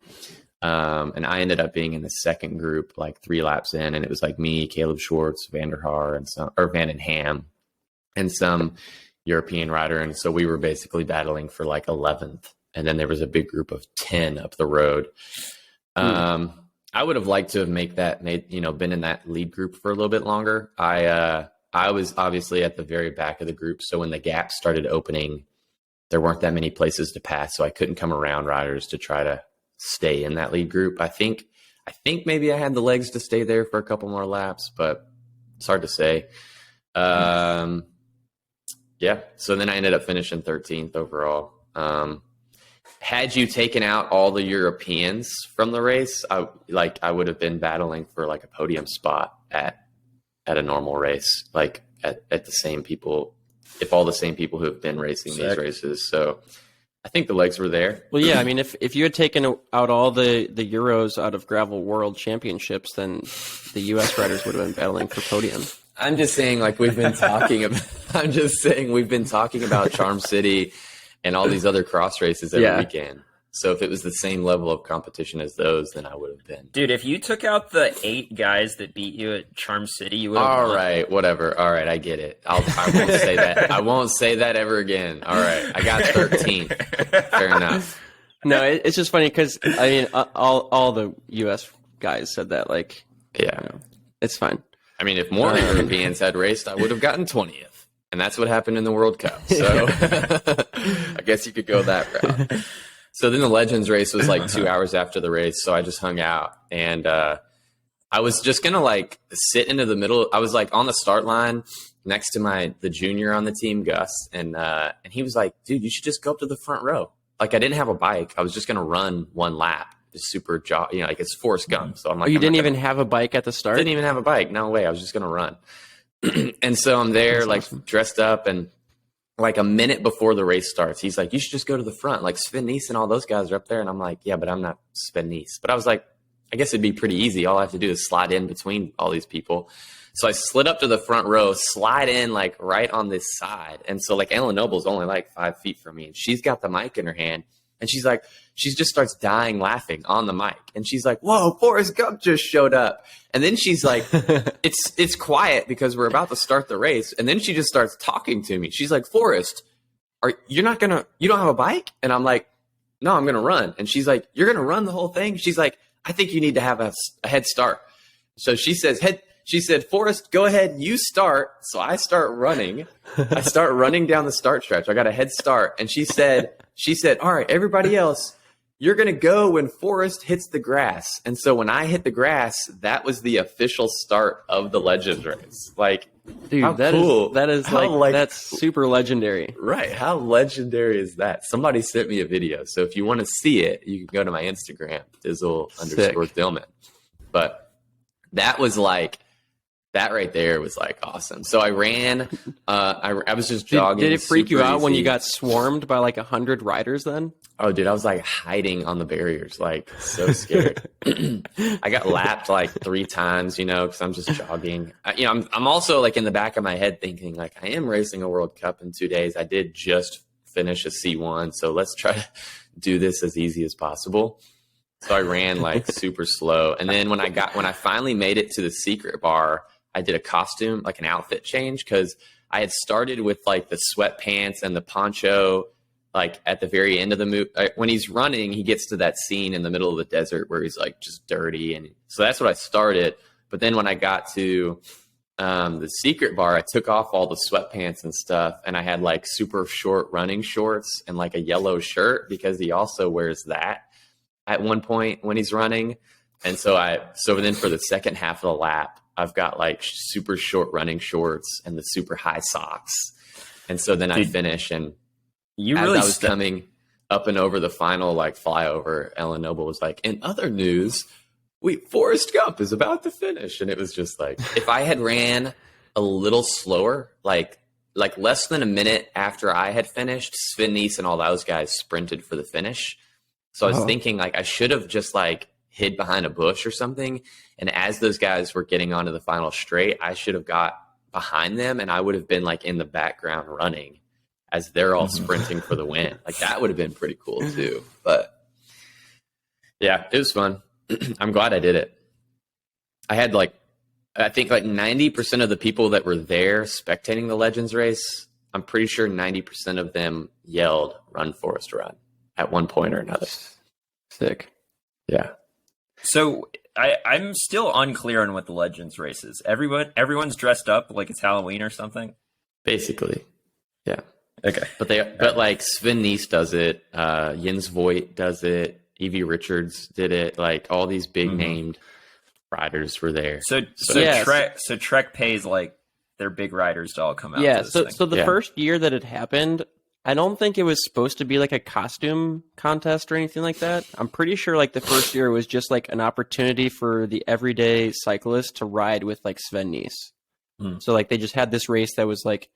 And I ended up being in the second group, like 3 laps in, and it was like me, Caleb Schwartz, Van der Haar, Van den Ham, and some European rider. And so we were basically battling for like 11th. And then there was a big group of 10 up the road. I would have liked to have been in that lead group for a little bit longer. I was obviously at the very back of the group. So when the gaps started opening, there weren't that many places to pass. So I couldn't come around riders to try to stay in that lead group. I think maybe I had the legs to stay there for a couple more laps, but it's hard to say. Yeah. So then I ended up finishing 13th overall. Had you taken out all the Europeans from the race, I would have been battling for like a podium spot at a normal race, like at the same people, if all the same people who have been racing these races. So I think the legs were there. Well, yeah, I mean, if you had taken out all the Euros out of Gravel World Championships, then the U.S. riders would have been battling for podium. I'm just saying, like we've been talking about. I'm just saying we've been talking about Charm City and all these other cross races every weekend. So if it was the same level of competition as those, then I would have been. Dude, if you took out the 8 guys that beat you at Charm City, you would have All won. right, whatever. All right, I get it. I won't say that. I won't say that ever again. All right, I got 13th. Fair enough. No, it's just funny because I mean, all the U.S. guys said that. Like, Yeah. it's fine. I mean, if more Europeans had raced, I would have gotten 20th. And that's what happened in the World Cup. So I guess you could go that route. So then the Legends race was like 2 hours after the race. So I just hung out and I was just going to like sit into the middle. I was like on the start line next to the junior on the team, Gus. And he was like, dude, you should just go up to the front row. Like I didn't have a bike. I was just going to run one lap. Just super like it's Forrest Gump. So I'm like, you didn't even have a bike at the start? Didn't even have a bike. No way. I was just going to run. And so I'm there, That's like awesome. dressed up, and like a minute before the race starts, he's like, you should just go to the front. Like Sven Nys and all those guys are up there. And I'm like, yeah, but I'm not Sven Nys. But I was like, I guess it'd be pretty easy. All I have to do is slide in between all these people. So I slid up to the front row, slide in like right on this side. And so like Ellen Noble's only like 5 feet from me, and she's got the mic in her hand. And she's like, she just starts dying laughing on the mic. And she's like, whoa, Forrest Gump just showed up. And then she's like, it's quiet because we're about to start the race. And then she just starts talking to me. She's like, Forrest, you don't have a bike? And I'm like, no, I'm going to run. And she's like, you're going to run the whole thing? She's like, I think you need to have a head start. So she said, Forrest, go ahead, you start. So I start running. I start running down the start stretch. I got a head start. And she said, all right, everybody else, you're going to go when Forrest hits the grass. And so when I hit the grass, that was the official start of the Legends race. Like, dude, how cool. That's super legendary. Right. How legendary is that? Somebody sent me a video. So if you want to see it, you can go to my Instagram, Dizzle_Dillman. But that was like, that right there was like awesome. So I ran, I was just jogging. Did it freak you out when easy. you got swarmed by like 100 riders then? Oh, dude, I was like hiding on the barriers, like so scared. I got lapped like 3 times, because I'm just jogging. I'm also like in the back of my head thinking like I am racing a World Cup in 2 days. I did just finish a C1, so let's try to do this as easy as possible. So I ran like super slow, and then when I finally made it to the secret bar, I did a costume, like an outfit change, because I had started with like the sweatpants and the poncho, like at the very end of the move. When he's running, he gets to that scene in the middle of the desert where he's like just dirty. And so that's what I started. But then when I got to the secret bar, I took off all the sweatpants and stuff. And I had like super short running shorts and like a yellow shirt because he also wears that at one point when he's running. And so then for the second half of the lap, I've got like super short running shorts and the super high socks. And so then I finish, and as I was coming up and over the final like flyover, Ellen Noble was like, in other news, Forrest Gump is about to finish. And it was just like, if I had ran a little slower, like less than a minute after I had finished, Sven Nys and all those guys sprinted for the finish. So I was thinking like I should have just like hid behind a bush or something. And as those guys were getting onto the final straight, I should have got behind them, and I would have been like in the background running as they're all sprinting for the win. Like that would have been pretty cool too. But yeah, it was fun. I'm glad I did it. I had I think 90% of the people that were there spectating the Legends race, I'm pretty sure 90% of them yelled "Run, Forrest, run" at one point or another. Sick. Yeah. So I'm still unclear on what the Legends race is. Everyone's dressed up like it's Halloween or something. Basically, yeah. Okay, but like Sven Nys does it, Jens Voigt does it, Evie Richards did it. Like all these big named riders were there. So Trek pays like their big riders to all come out. Yeah. To this thing. So the first year that it happened, I don't think it was supposed to be like a costume contest or anything like that. I'm pretty sure like the first year was just like an opportunity for the everyday cyclist to ride with like Sven Nys. So like they just had this race that was like,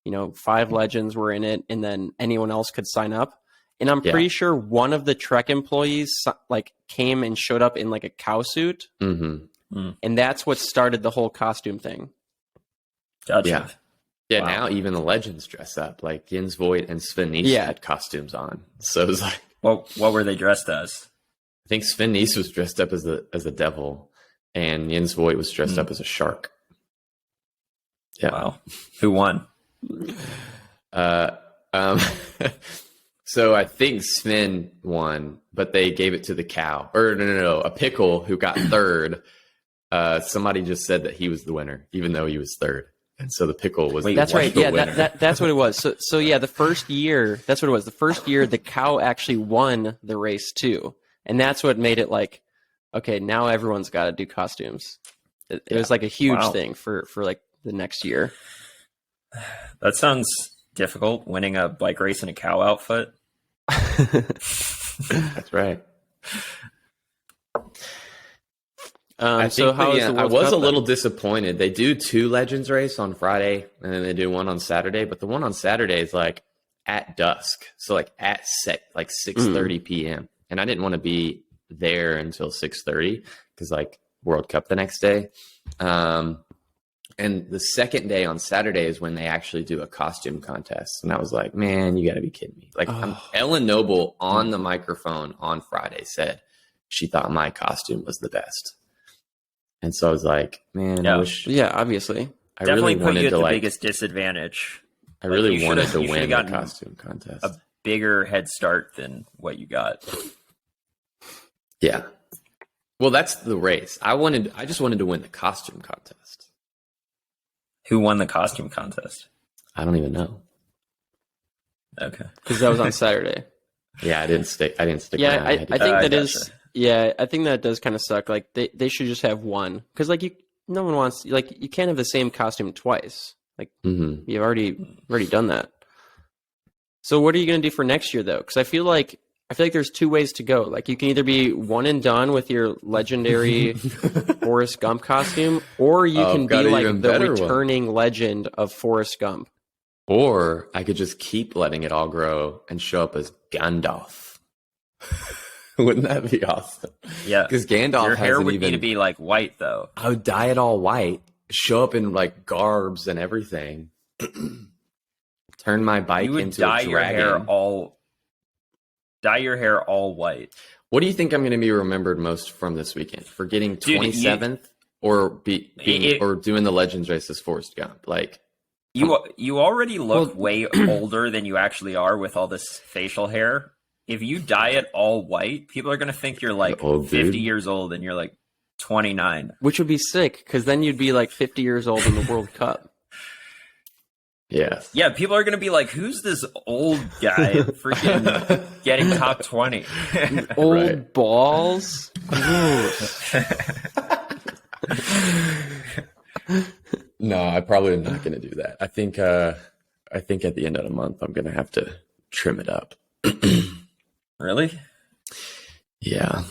5 legends were in it, and then anyone else could sign up. And I'm pretty sure one of the Trek employees like came and showed up in like a cow suit. And that's what started the whole costume thing. Gotcha. Yeah. Yeah, Wow. Now even the legends dress up. Like Jens Voigt and Sven Nys had costumes on. So it was like, what were they dressed as? I think Sven Nys was dressed up as a devil, and Jens Voigt was dressed up as a shark. Yeah. Wow. Who won? So I think Sven won, but they gave it to the cow. Or no, a pickle who got third. Somebody just said that he was the winner, even though he was third. And so the pickle was that's right. Yeah, winner. that's what it was. So yeah, the first year, that's what it was. The first year, the cow actually won the race too, and that's what made it like, okay, now everyone's got to do costumes. It was like a huge thing for like the next year. That sounds difficult. Winning a bike race in a cow outfit. That's right. So how is the I World was Cup a then? little disappointed. They do 2 Legends race on Friday, and then they do one on Saturday. But the one on Saturday is like at dusk, so like at 6:30 p.m. And I didn't want to be there until 6:30 because like World Cup the next day. And the second day on Saturday is when they actually do a costume contest. And I was like, man, you got to be kidding me. Like Ellen Noble on the microphone on Friday said she thought my costume was the best. And so I was like, man, I wish. Yeah, obviously. I Definitely really put wanted you at to the like. biggest disadvantage. I really you wanted should've- to you should've win the gotten costume contest. A bigger head start than what you got. Yeah. Well, that's the race. I just wanted to win the costume contest. Who won the costume contest? I don't even know. Okay. Because that was on Saturday. Yeah, I didn't stick. Yeah, around. I think I that gotcha. is. Yeah, I think that does kind of suck. Like they should just have one because like no one wants like you can't have the same costume twice. Like you've already done that. So what are you gonna do for next year though? Because I feel like there's 2 ways to go. Like you can either be one and done with your legendary Forrest Gump costume, or you can be got an like even the better one. returning legend of Forrest Gump. Or I could just keep letting it all grow and show up as Gandalf. Wouldn't that be awesome? Yeah. Because Gandalf Your hair hasn't would even. need to be like white though. I would dye it all white, show up in like garbs and everything, turn my bike You would into dye a your dragon. hair all white. What do you think I'm going to be remembered most from this weekend? For getting Dude, 27th or or doing the Legends race as Forrest Gump? Like You already look way older than you actually are with all this facial hair. If you dye it all white, people are going to think you're like old 50 dude. years old and you're like 29. Which would be sick because then you'd be like 50 years old in the World Cup. yes. Yeah, people are going to be like, who's this old guy freaking getting top 20? Old Right. balls. No, I probably am not going to do that. I think at the end of the month I'm going to have to trim it up. Really? Yeah.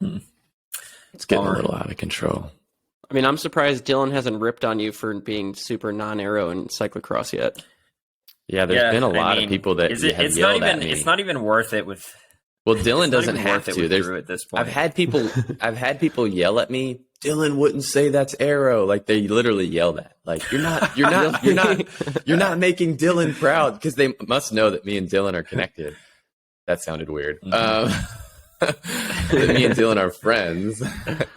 It's getting a little out of control. I mean, I'm surprised Dylan hasn't ripped on you for being super non-aero in cyclocross yet. Yeah, there's been a lot of people that have yelled at me. It's not even worth it with. Well, Dylan doesn't even have worth it to. with Drew at this point. I've had people yell at me. Dylan wouldn't say that's arrow. Like they literally yell that. Like you're not making Dylan proud because they must know that me and Dylan are connected. That sounded weird. That me and Dylan are friends,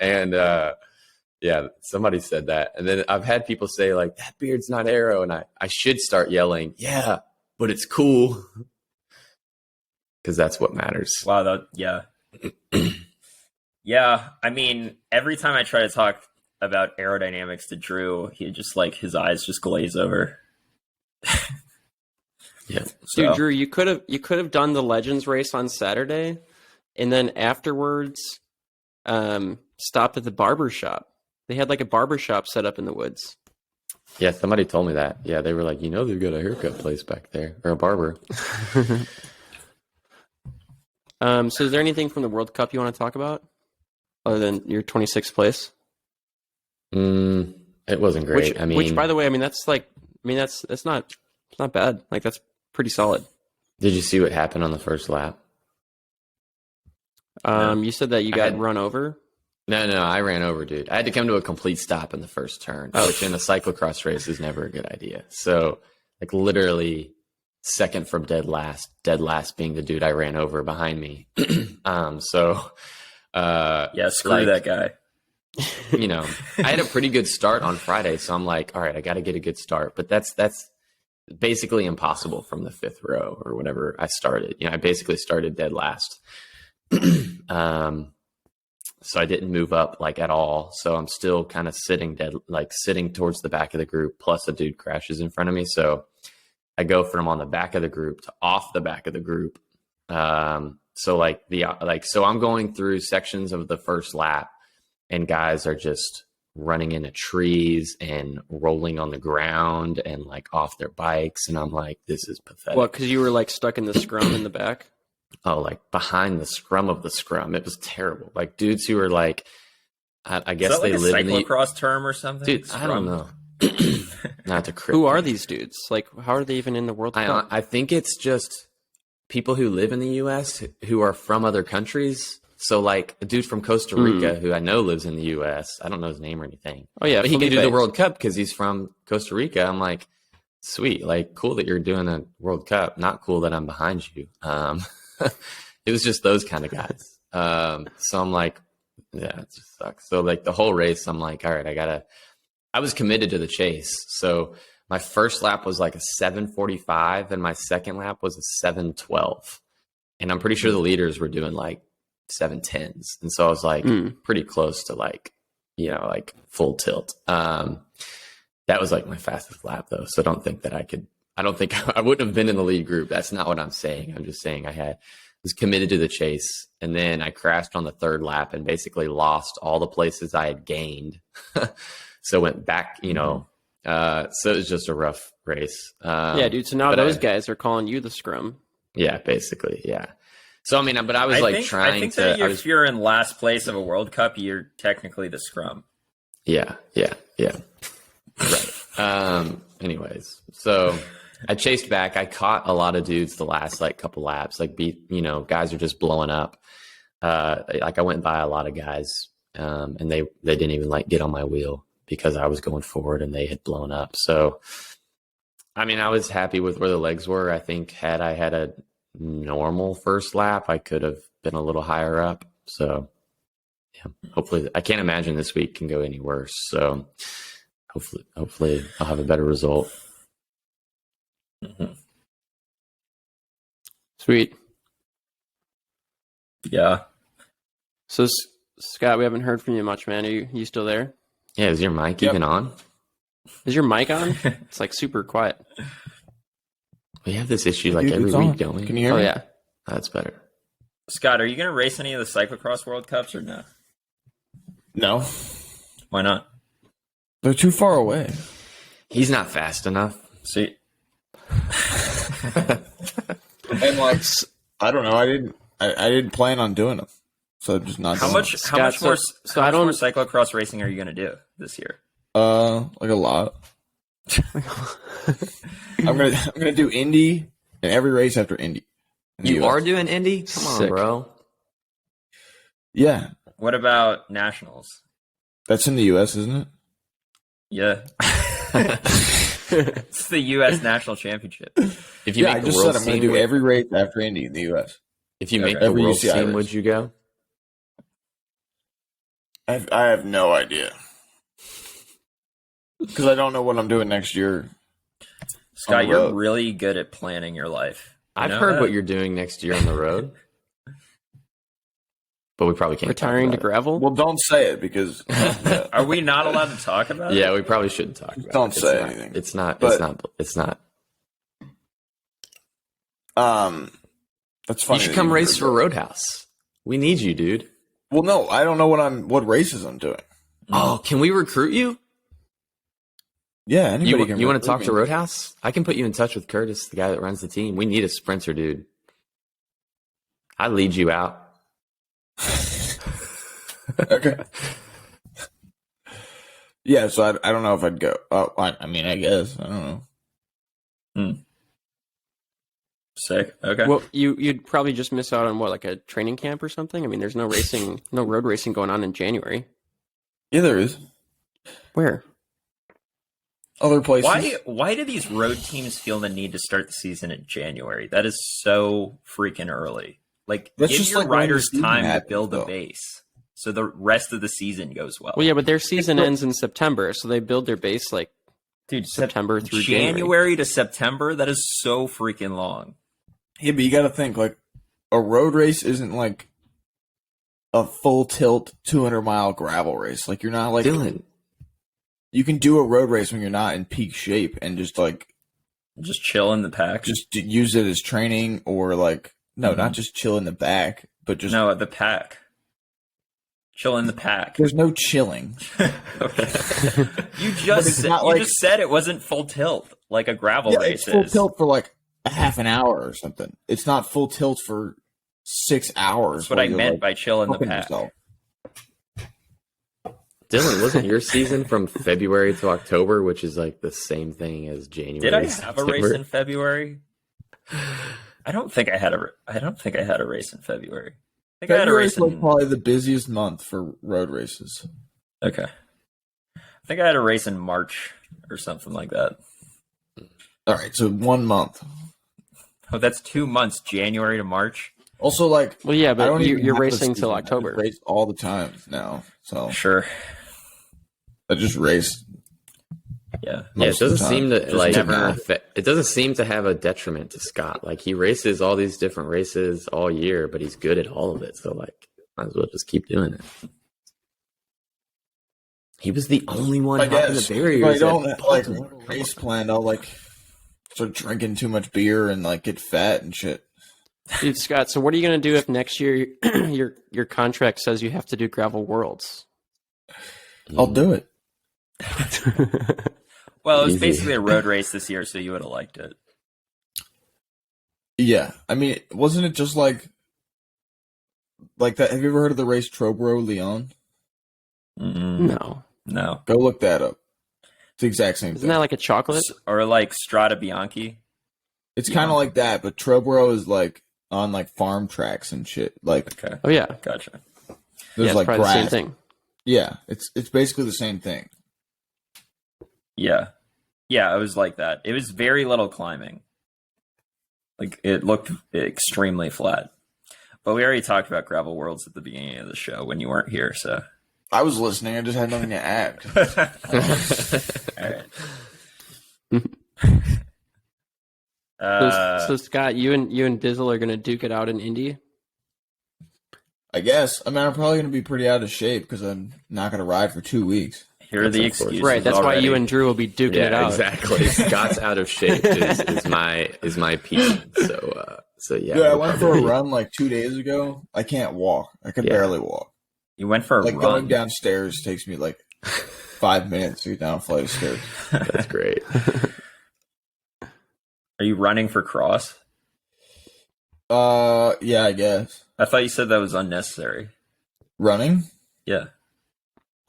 and yeah, somebody said that. And then I've had people say like that beard's not arrow, and I should start yelling, yeah, but it's cool. Because that's what matters. Wow, yeah. Yeah, I mean, every time I try to talk about aerodynamics to Drew, he just like his eyes just glaze over. Yeah. So, Dude, Drew, you could have done the Legends race on Saturday, and then afterwards, stopped at the barber shop. They had like a barber shop set up in the woods. Yeah, somebody told me that. Yeah, they were like, they've got a haircut place back there, or a barber. So is there anything from the World Cup you want to talk about other than your 26th place? It wasn't great. Which, by the way, that's not bad. Like that's pretty solid. Did you see what happened on the first lap? You said that you got run over. No, I ran over, dude. I had to come to a complete stop in the first turn, which in a cyclocross race is never a good idea. So, like, literally second from dead last being the dude I ran over behind me. yeah, screw that guy. I had a pretty good start on Friday, so I'm like, all right, I got to get a good start. But that's basically impossible from the fifth row or whenever I started. I basically started dead last. So I didn't move up like at all. So I'm still kind of sitting towards the back of the group. Plus a dude crashes in front of me. So I go from on the back of the group to off the back of the group. So I'm going through sections of the first lap and guys are just running into trees and rolling on the ground and like off their bikes. And I'm like, this is pathetic. What? Because you were like stuck in the scrum in the back? Oh, like behind the scrum of the scrum. It was terrible. Like dudes who were like I Is guess that like they a live in the cyclocross term or something? dude. I don't know. Not to crit. Who are these dudes? Like, how are they even in the World Cup? I think it's just people who live in the U.S. who are from other countries. So, like, a dude from Costa Rica who I know lives in the U.S. I don't know his name or anything. Oh, yeah. But he can do the Felipe. World Cup because he's from Costa Rica. I'm like, sweet. Like, cool that you're doing a World Cup. Not cool that I'm behind you. It was just those kind of guys. So I'm like, yeah, it just sucks. So, like, the whole race, I'm like, all right, I was committed to the chase. So my first lap was like a 7:45 and my second lap was a 7:12. And I'm pretty sure the leaders were doing like 7:10s. And so I was like pretty close to like, you know, like full tilt. That was like my fastest lap though. So I don't think I wouldn't have been in the lead group. That's not what I'm saying. I'm just saying was committed to the chase. And then I crashed on the third lap and basically lost all the places I had gained. So went back, you know, so it was just a rough race. Yeah, dude. So now those guys are calling you the scrum. Yeah, basically. Yeah. So, I mean, but I was I like trying I think to. that if you're in last place of a World Cup, you're technically the scrum. Yeah. Right. Anyways, so I chased back. I caught a lot of dudes the last like couple laps, like guys are just blowing up. Like I went by a lot of guys, and they didn't even like get on my wheel because I was going forward and they had blown up. So, I mean, I was happy with where the legs were. I think had I had a normal first lap, I could have been a little higher up. So, yeah, hopefully, I can't imagine this week can go any worse. So, hopefully, I'll have a better result. Mm-hmm. Sweet. Yeah. So, Scott, we haven't heard from you much, man. Are you still there? Yeah, is your mic even on? Is your mic on? It's like super quiet. We have this issue like Dude, every it's week, on. don't we? Can you hear Oh, me? yeah. That's better. Scott, are you going to race any of the cyclocross World Cups or no? No, Why not? they're too far away. He's not fast enough. See, And like, I don't know. I didn't plan on doing them, so just not. how doing much more cyclocross racing are you going to do this year? them. Like a lot. I'm gonna do Indy and every race after Indy. in the You US. are doing Indy? Come on, Sick. bro. Yeah, What about nationals? that's in the U.S., isn't it? Yeah. It's the U.S. National Championship. If you Yeah, I make the just world said I'm gonna scene, do every race after Indy in the U.S. if you make the every world UCI scene, race. would you go? I have no idea because I don't know what I'm doing next year. Scott, On the you're road. really good at planning your life. You I've know heard that? what you're doing next year on the road, but we probably can't. talk Retiring to about it. gravel? Well, don't say it because Are we not allowed to talk about it? Yeah, we probably shouldn't talk about Don't it. It's say not- anything. It's not. But- It's not. It's not. That's funny. You should that come you race heard for that. Roadhouse. We need you, dude. Well, no, I don't know what races I'm doing. Oh, can we recruit you? Yeah, anybody can. You want to recruit talk me. to Roadhouse? I can put you in touch with Curtis, the guy that runs the team. We need a sprinter, dude. I lead you out. Okay. Yeah, so I don't know if I'd go. Oh, I mean, I guess I don't know. Sick. Okay. Well, you'd probably just miss out on what, like a training camp or something? I mean, there's no racing, no road racing going on in January. Yeah, there is Where? other places. Why do these road teams feel the need to start the season in January? That is so freaking early. Like, That's give just your like when the riders season time to happens, build a though. base so the rest of the season goes well. Well, yeah, but their season ends in September, so they build their base like Dude, September through January. January to September, that is so freaking long. Yeah, but you got to think like a road race isn't like a full tilt 200-mile gravel race. Like you're not like Dylan, you can do a road race when you're not in peak shape and just like Just chill in the pack. just to use it as training or like no, not just chill in the back, but just No, the pack. Chill in the pack. there's no chilling. Okay. You But just it's said, not you like- just said it wasn't full tilt like a gravel Yeah, race it's full is. tilt for like a half an hour or something. It's not full tilt for 6 hours. That's what where I you're, meant like, by chill in the fucking pack. yourself. Dylan, wasn't your season from February to October, which is like the same thing as January? Did I to have a September? race in February? I don't think I had a race in February. I think I had a February race is like in. probably the busiest month for road races. Okay. I think I had a race in March or something like that. All right, so 1 month. Oh, that's 2 months, January to March. Also, like, Well, yeah, I but don't even you're have a racing till season. I October. just race all the time now, so Sure. I just race. Yeah. Yeah, it most of doesn't the time. seem to Just like never- it doesn't seem to have a detriment to Scott. Like he races all these different races all year, but he's good at all of it. So like, might as well just keep doing it. He was the only one I hopping guess the if I barriers. don't at like Buckland. have a race planned, I'll like start drinking too much beer and like get fat and shit. Dude, Scott, so what are you going to do if next year your contract says you have to do Gravel Worlds? I'll do it. Well, it was Easy. basically a road race this year, so you would have liked it. Yeah, I mean, wasn't it just like that? Have you ever heard of the race Trobro Leon? No. No. Go look that up. It's the exact same Isn't thing. that like a chocolate? Or like Strada Bianchi. It's kind of like that, but Trobro is like on like farm tracks and shit. Like Okay. Oh, yeah. Gotcha. there's Yeah, it's like probably grass. the same thing. Yeah, it's basically the same thing. Yeah. Yeah, it was like that. It was very little climbing. Like it looked extremely flat. But we already talked about Gravel Worlds at the beginning of the show when you weren't here, so. I was listening. I just had nothing to add. All right. So Scott, you and Dizzle are going to duke it out in Indy? I guess. I mean, I'm probably going to be pretty out of shape because I'm not going to ride for 2 weeks. Here are the That's excuses. Right, that's already. why you and Drew will be duking it Yeah, out. exactly. Scott's out of shape is my peak. So yeah. Dude, I went for a run like 2 days ago. I can't walk. I could Yeah. barely walk. You went for a Like run. going downstairs takes me like 5 minutes to get down a flight of stairs. That's great. Are you running for cross? Yeah, I guess. I thought you said that was unnecessary. Running? Yeah.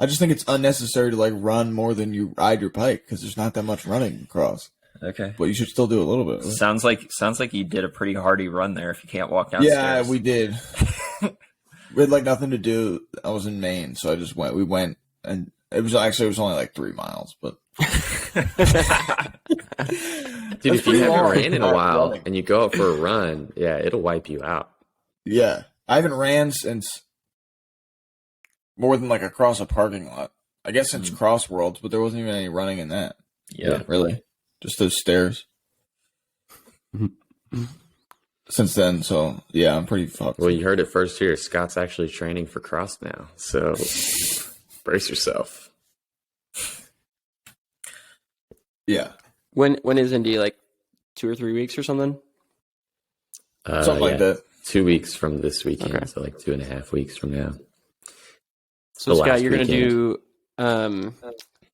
I just think it's unnecessary to like run more than you ride your bike because there's not that much running across. Okay. But you should still do a little bit. Sounds like you did a pretty hardy run there if you can't walk downstairs. Yeah, we did. We had like nothing to do. I was in Maine, so I just went. We went, and it was only like 3 miles, but Dude, That's if you pretty haven't long. ran in a while Running. and you go out for a run, yeah, it'll wipe you out. yeah, I haven't ran since more than like across a parking lot. I guess since Cross Worlds, but there wasn't even any running in that. Yeah. Really, just those stairs. Since then, so yeah, I'm pretty fucked. Well, you heard it first here. Scott's actually training for cross now, so brace yourself. Yeah, When is Indy? Like 2 or 3 weeks or something? something like that. 2 weeks from this weekend, Okay. so like 2.5 weeks from now. So The Scott, last you're going to weekend. do.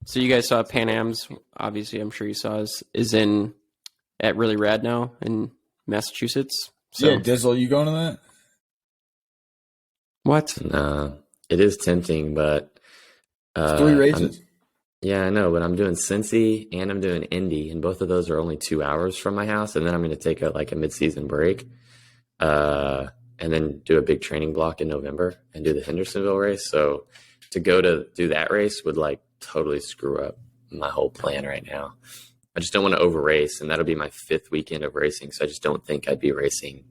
So you guys saw Pan Am's. Obviously, I'm sure you saw is in at Really Rad now in Massachusetts. So Yeah, Dizzle, you going to that? what? No, it is tempting, but It's 3 races. Yeah, I know, but I'm doing Cincy and I'm doing Indy, and both of those are only 2 hours from my house, and then I'm going to take a mid-season break, and then do a big training block in November and do the Hendersonville race. So to go to do that race would like totally screw up my whole plan right now. I just don't want to over race, and that'll be my 5th weekend of racing, so I just don't think I'd be racing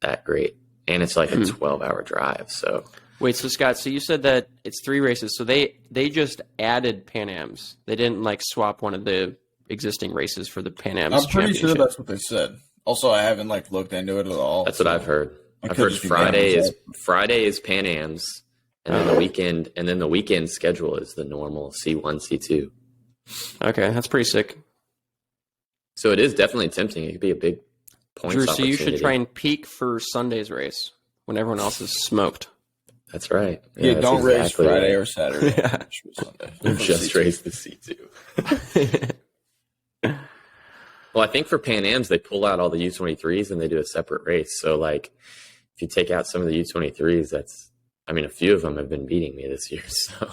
that great. And it's like a 12-hour drive, so Wait, so Scott, so you said that it's 3 races. So they just added Pan Am's. They didn't like swap one of the existing races for the Pan Am's. I'm pretty sure championship. that's what they said. Also, I haven't like looked into it at all. that's what I've heard. I I've could heard just be getting Friday is Pan Am's, and then the weekend schedule is the normal C1, C2. Okay, that's pretty sick. So it is definitely tempting. It could be a big points Drew, so you should opportunity. try and peak for Sunday's race when everyone else is smoked. That's right. Yeah, that's don't race exactly Friday right. or Saturday. Sunday. You just race the C2. Well, I think for Pan Am's, they pull out all the U23s and they do a separate race. So, like, if you take out some of the U23s, a few of them have been beating me this year. So,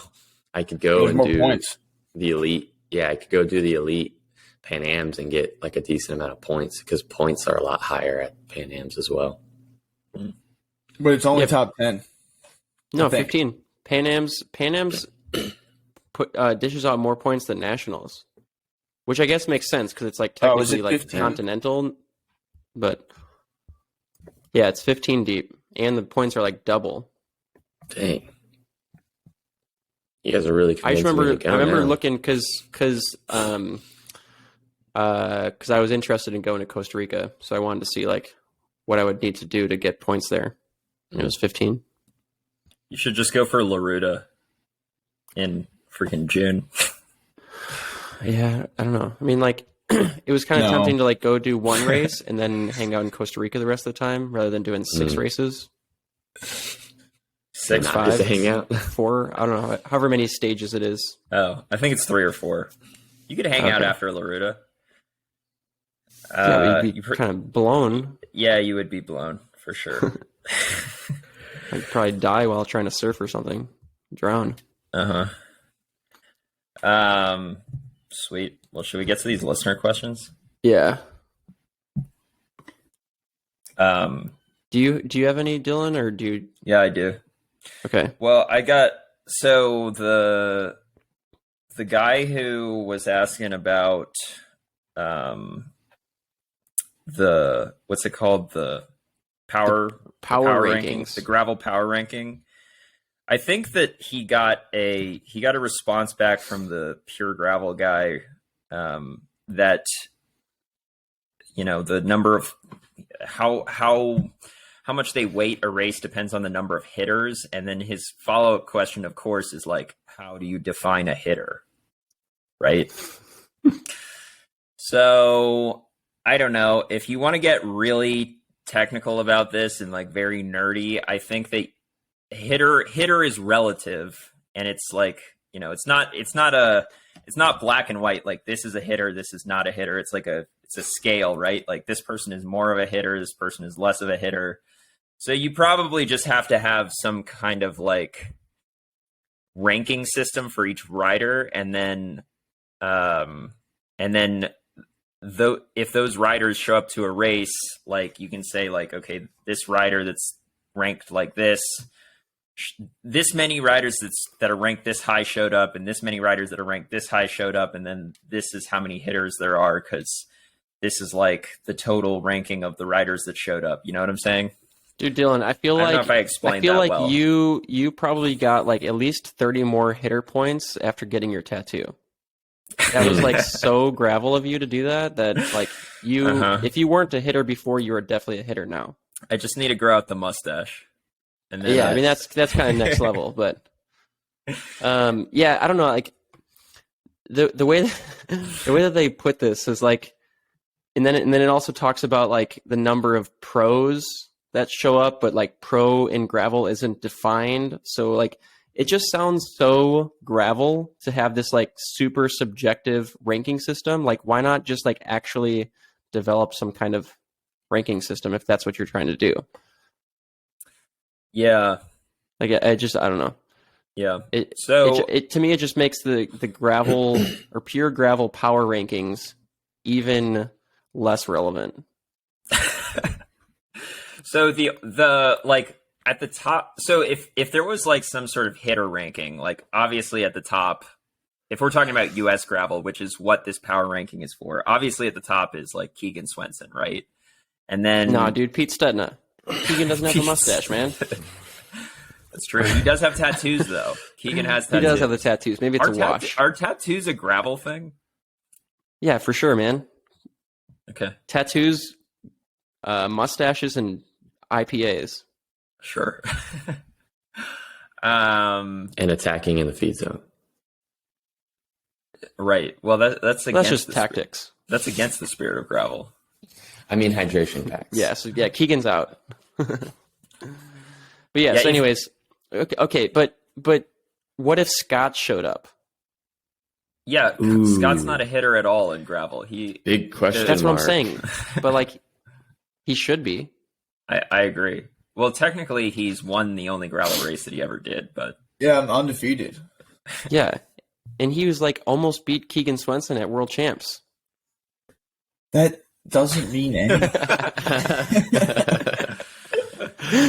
I could go There's and more do points. the elite. Yeah, I could go do the elite Pan Ams and get like a decent amount of points because points are a lot higher at Pan Ams as well. But it's only Yep. top 10. No, I think. 15. Pan Am's dishes out more points than nationals, which I guess makes sense because it's like Oh, is technically it like 15? continental, but yeah, it's 15 deep, and the points are like double. Dang. You guys are really I just convincing me remember to go I remember now. looking because I was interested in going to Costa Rica, so I wanted to see like what I would need to do to get points there. And it was 15. You should just go for La Ruta in freaking June. Yeah, I don't know. I mean, like, it was kind of No. tempting to like go do one race and then hang out in Costa Rica the rest of the time rather than doing 6 races. 6, Not 5. just to hang out. 4, I don't know, however many stages it is. Oh, I think it's 3 or 4. You could hang out Okay. after La Ruta. Yeah, but you'd be you pr- kind of blown. yeah, you would be blown for sure. I'd probably die while trying to surf or something. Drown. Sweet. Well, should we get to these listener questions? Yeah. Um, Do you have any, Dylan, or do you? yeah, I do. Okay. Well, I got the guy who was asking about the what's it called, the power rankings. the gravel power ranking. I think that he got a response back from the pure gravel guy that the number of how much they weight a race depends on the number of hitters, and then his follow-up question, of course, is like, how do you define a hitter, right? So I don't know if you want to get really technical about this and like very nerdy. I think that hitter is relative, and it's like, it's not black and white, like this is a hitter, this is not a hitter. It's a scale, right? Like this person is more of a hitter, this person is less of a hitter. So you probably just have to have some kind of like ranking system for each rider, and then if those riders show up to a race, like you can say like, okay, this rider that's ranked like this many riders that are ranked this high showed up, and this many riders that are ranked this high showed up, and then this is how many hitters there are, because this is like the total ranking of the riders that showed up. You know what I'm saying? Dude, Dylan, I feel I don't like know if I explained feel that like well. you probably got like at least 30 more hitter points after getting your tattoo. That was like so gravel of you to do that like you if you weren't a hitter before, you were definitely a hitter now. I just need to grow out the mustache. And then Yeah, I mean that's kind of next level, but yeah, I don't know, like the way that they put this is like, and then it also talks about like the number of pros that show up, but like pro in gravel isn't defined. So like it just sounds so gravel to have this like super subjective ranking system. Like why not just like actually develop some kind of ranking system if that's what you're trying to do? Yeah. Like I don't know. Yeah. It to me it just makes the gravel or pure gravel power rankings even less relevant. So the like at the top, so if there was like some sort of hitter ranking, like obviously at the top, if we're talking about US gravel, which is what this power ranking is for, obviously at the top is like Keegan Swenson, right? And then Nah, dude, Pete Stedna. Keegan doesn't have a mustache, man. That's true. He does have tattoos though. Keegan has tattoos. He does have the tattoos. Maybe it's a wash. Are tattoos a gravel thing? Yeah, for sure, man. Okay. Tattoos, mustaches, and IPAs. Sure. And attacking in the feed zone. Right. Well, that's just tactics. That's against the spirit of gravel. I mean hydration packs. Yeah, so yeah, Keegan's out. But yeah, Yeah, so anyways, okay, but what if Scott showed up? Yeah, Ooh. Scott's not a hitter at all in gravel. Big question. That's what I'm mark. saying. But like, he should be. I agree. Well, technically, he's won the only gravel race that he ever did, but Yeah, I'm undefeated. Yeah, and he was like almost beat Keegan Swenson at World Champs. That doesn't mean anything.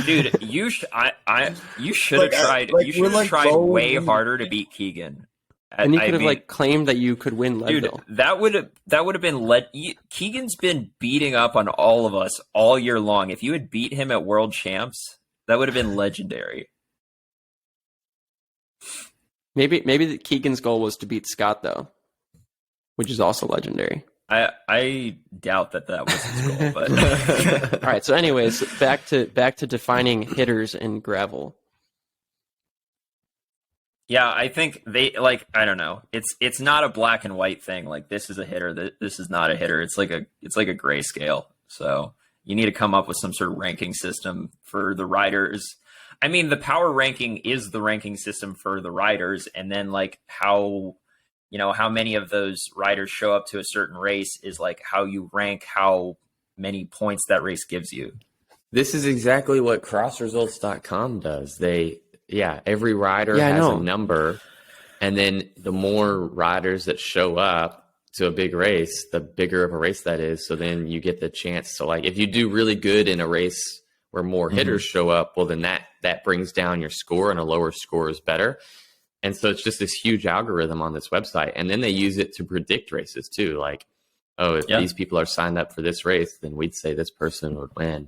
Dude, you should have Like, tried. like, You should we're, have like, tried both way in- harder to beat Keegan. And you could have mean, like claimed that you could win dude, Leadville. that would have been Keegan's been beating up on all of us all year long. If you had beat him at World Champs, that would have been legendary. Maybe Keegan's goal was to beat Scott though, which is also legendary. I doubt that was his goal, but All right. So, anyways, back to defining hitters in gravel. yeah, I think they I don't know. It's not a black and white thing. Like this is a hitter, this is not a hitter. It's like a gray scale. So you need to come up with some sort of ranking system for the riders. I mean, the power ranking is the ranking system for the riders, and then like how many of those riders show up to a certain race is like how you rank how many points that race gives you. This is exactly what crossresults.com does. Every rider has a number, and then the more riders that show up to a big race, the bigger of a race that is. So then you get the chance to, like, if you do really good in a race where more hitters show up, well, then that brings down your score, and a lower score is better. And so it's just this huge algorithm on this website. And then they use it to predict races too. Like, oh, if these people are signed up for this race, then we'd say this person would win.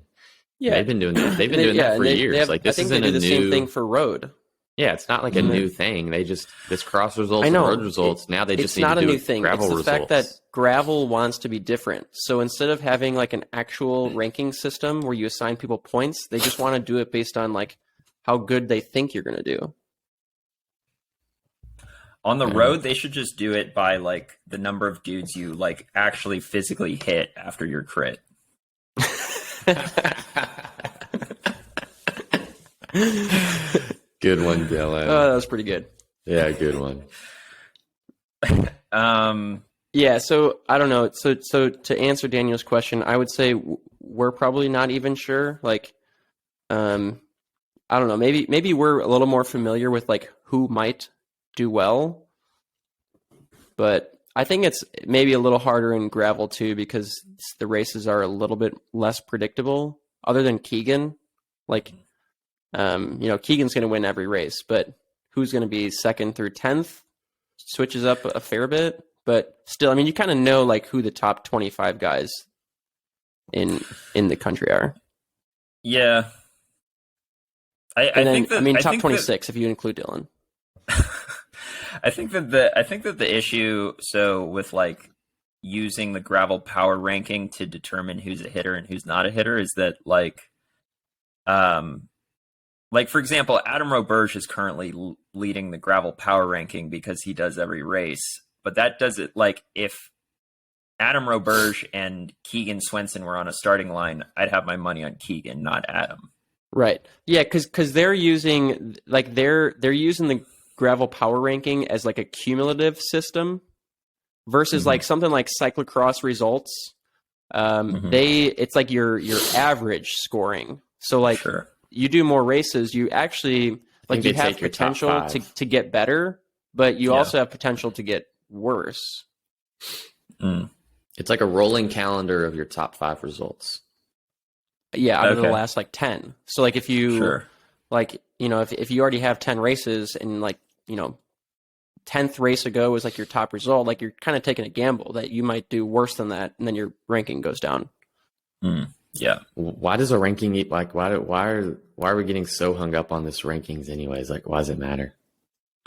Yeah, they've been doing that. They've been doing that for years. Like, this isn't a new. The same thing for road. Yeah, it's not like a new thing. They just this cross results and road results. Now they just need to do new thing. gravel it's the results. fact that gravel wants to be different. So instead of having like an actual ranking system where you assign people points, they just want to do it based on like how good they think you're going to do. On the road, they should just do it by like the number of dudes you like actually physically hit after your crit. Good one, Dylan. That was pretty good. Yeah, good one. Yeah, so I don't know. So to answer Daniel's question, I would say we're probably not even sure. Like, I don't know. Maybe we're a little more familiar with like who might do well, but I think it's maybe a little harder in gravel too because the races are a little bit less predictable. Other than Keegan, like, Keegan's going to win every race, but who's going to be second through 10th switches up a fair bit. But still, I mean, you kind of know like who the top 25 guys in the country are. Yeah, I think top 26 if you include Dylan. I think that the issue with like using the gravel power ranking to determine who's a hitter and who's not a hitter is that like for example, Adam Roberge is currently leading the gravel power ranking because he does every race, but that does it like if Adam Roberge and Keegan Swenson were on a starting line, I'd have my money on Keegan, not Adam. Right. Yeah, because they're using the gravel power ranking as like a cumulative system versus like something like cyclocross results. It's like your average scoring. So like you do more races, you actually like you have potential to get better, but you also have potential to get worse. It's like a rolling calendar of your top 5 results. Yeah, out of the last like 10. So like if you like, if you already have 10 races and like, 10th race ago was like your top result, like you're kind of taking a gamble that you might do worse than that, and then your ranking goes down. Yeah. Why does a ranking like why are we getting so hung up on this rankings anyways? Like, why does it matter?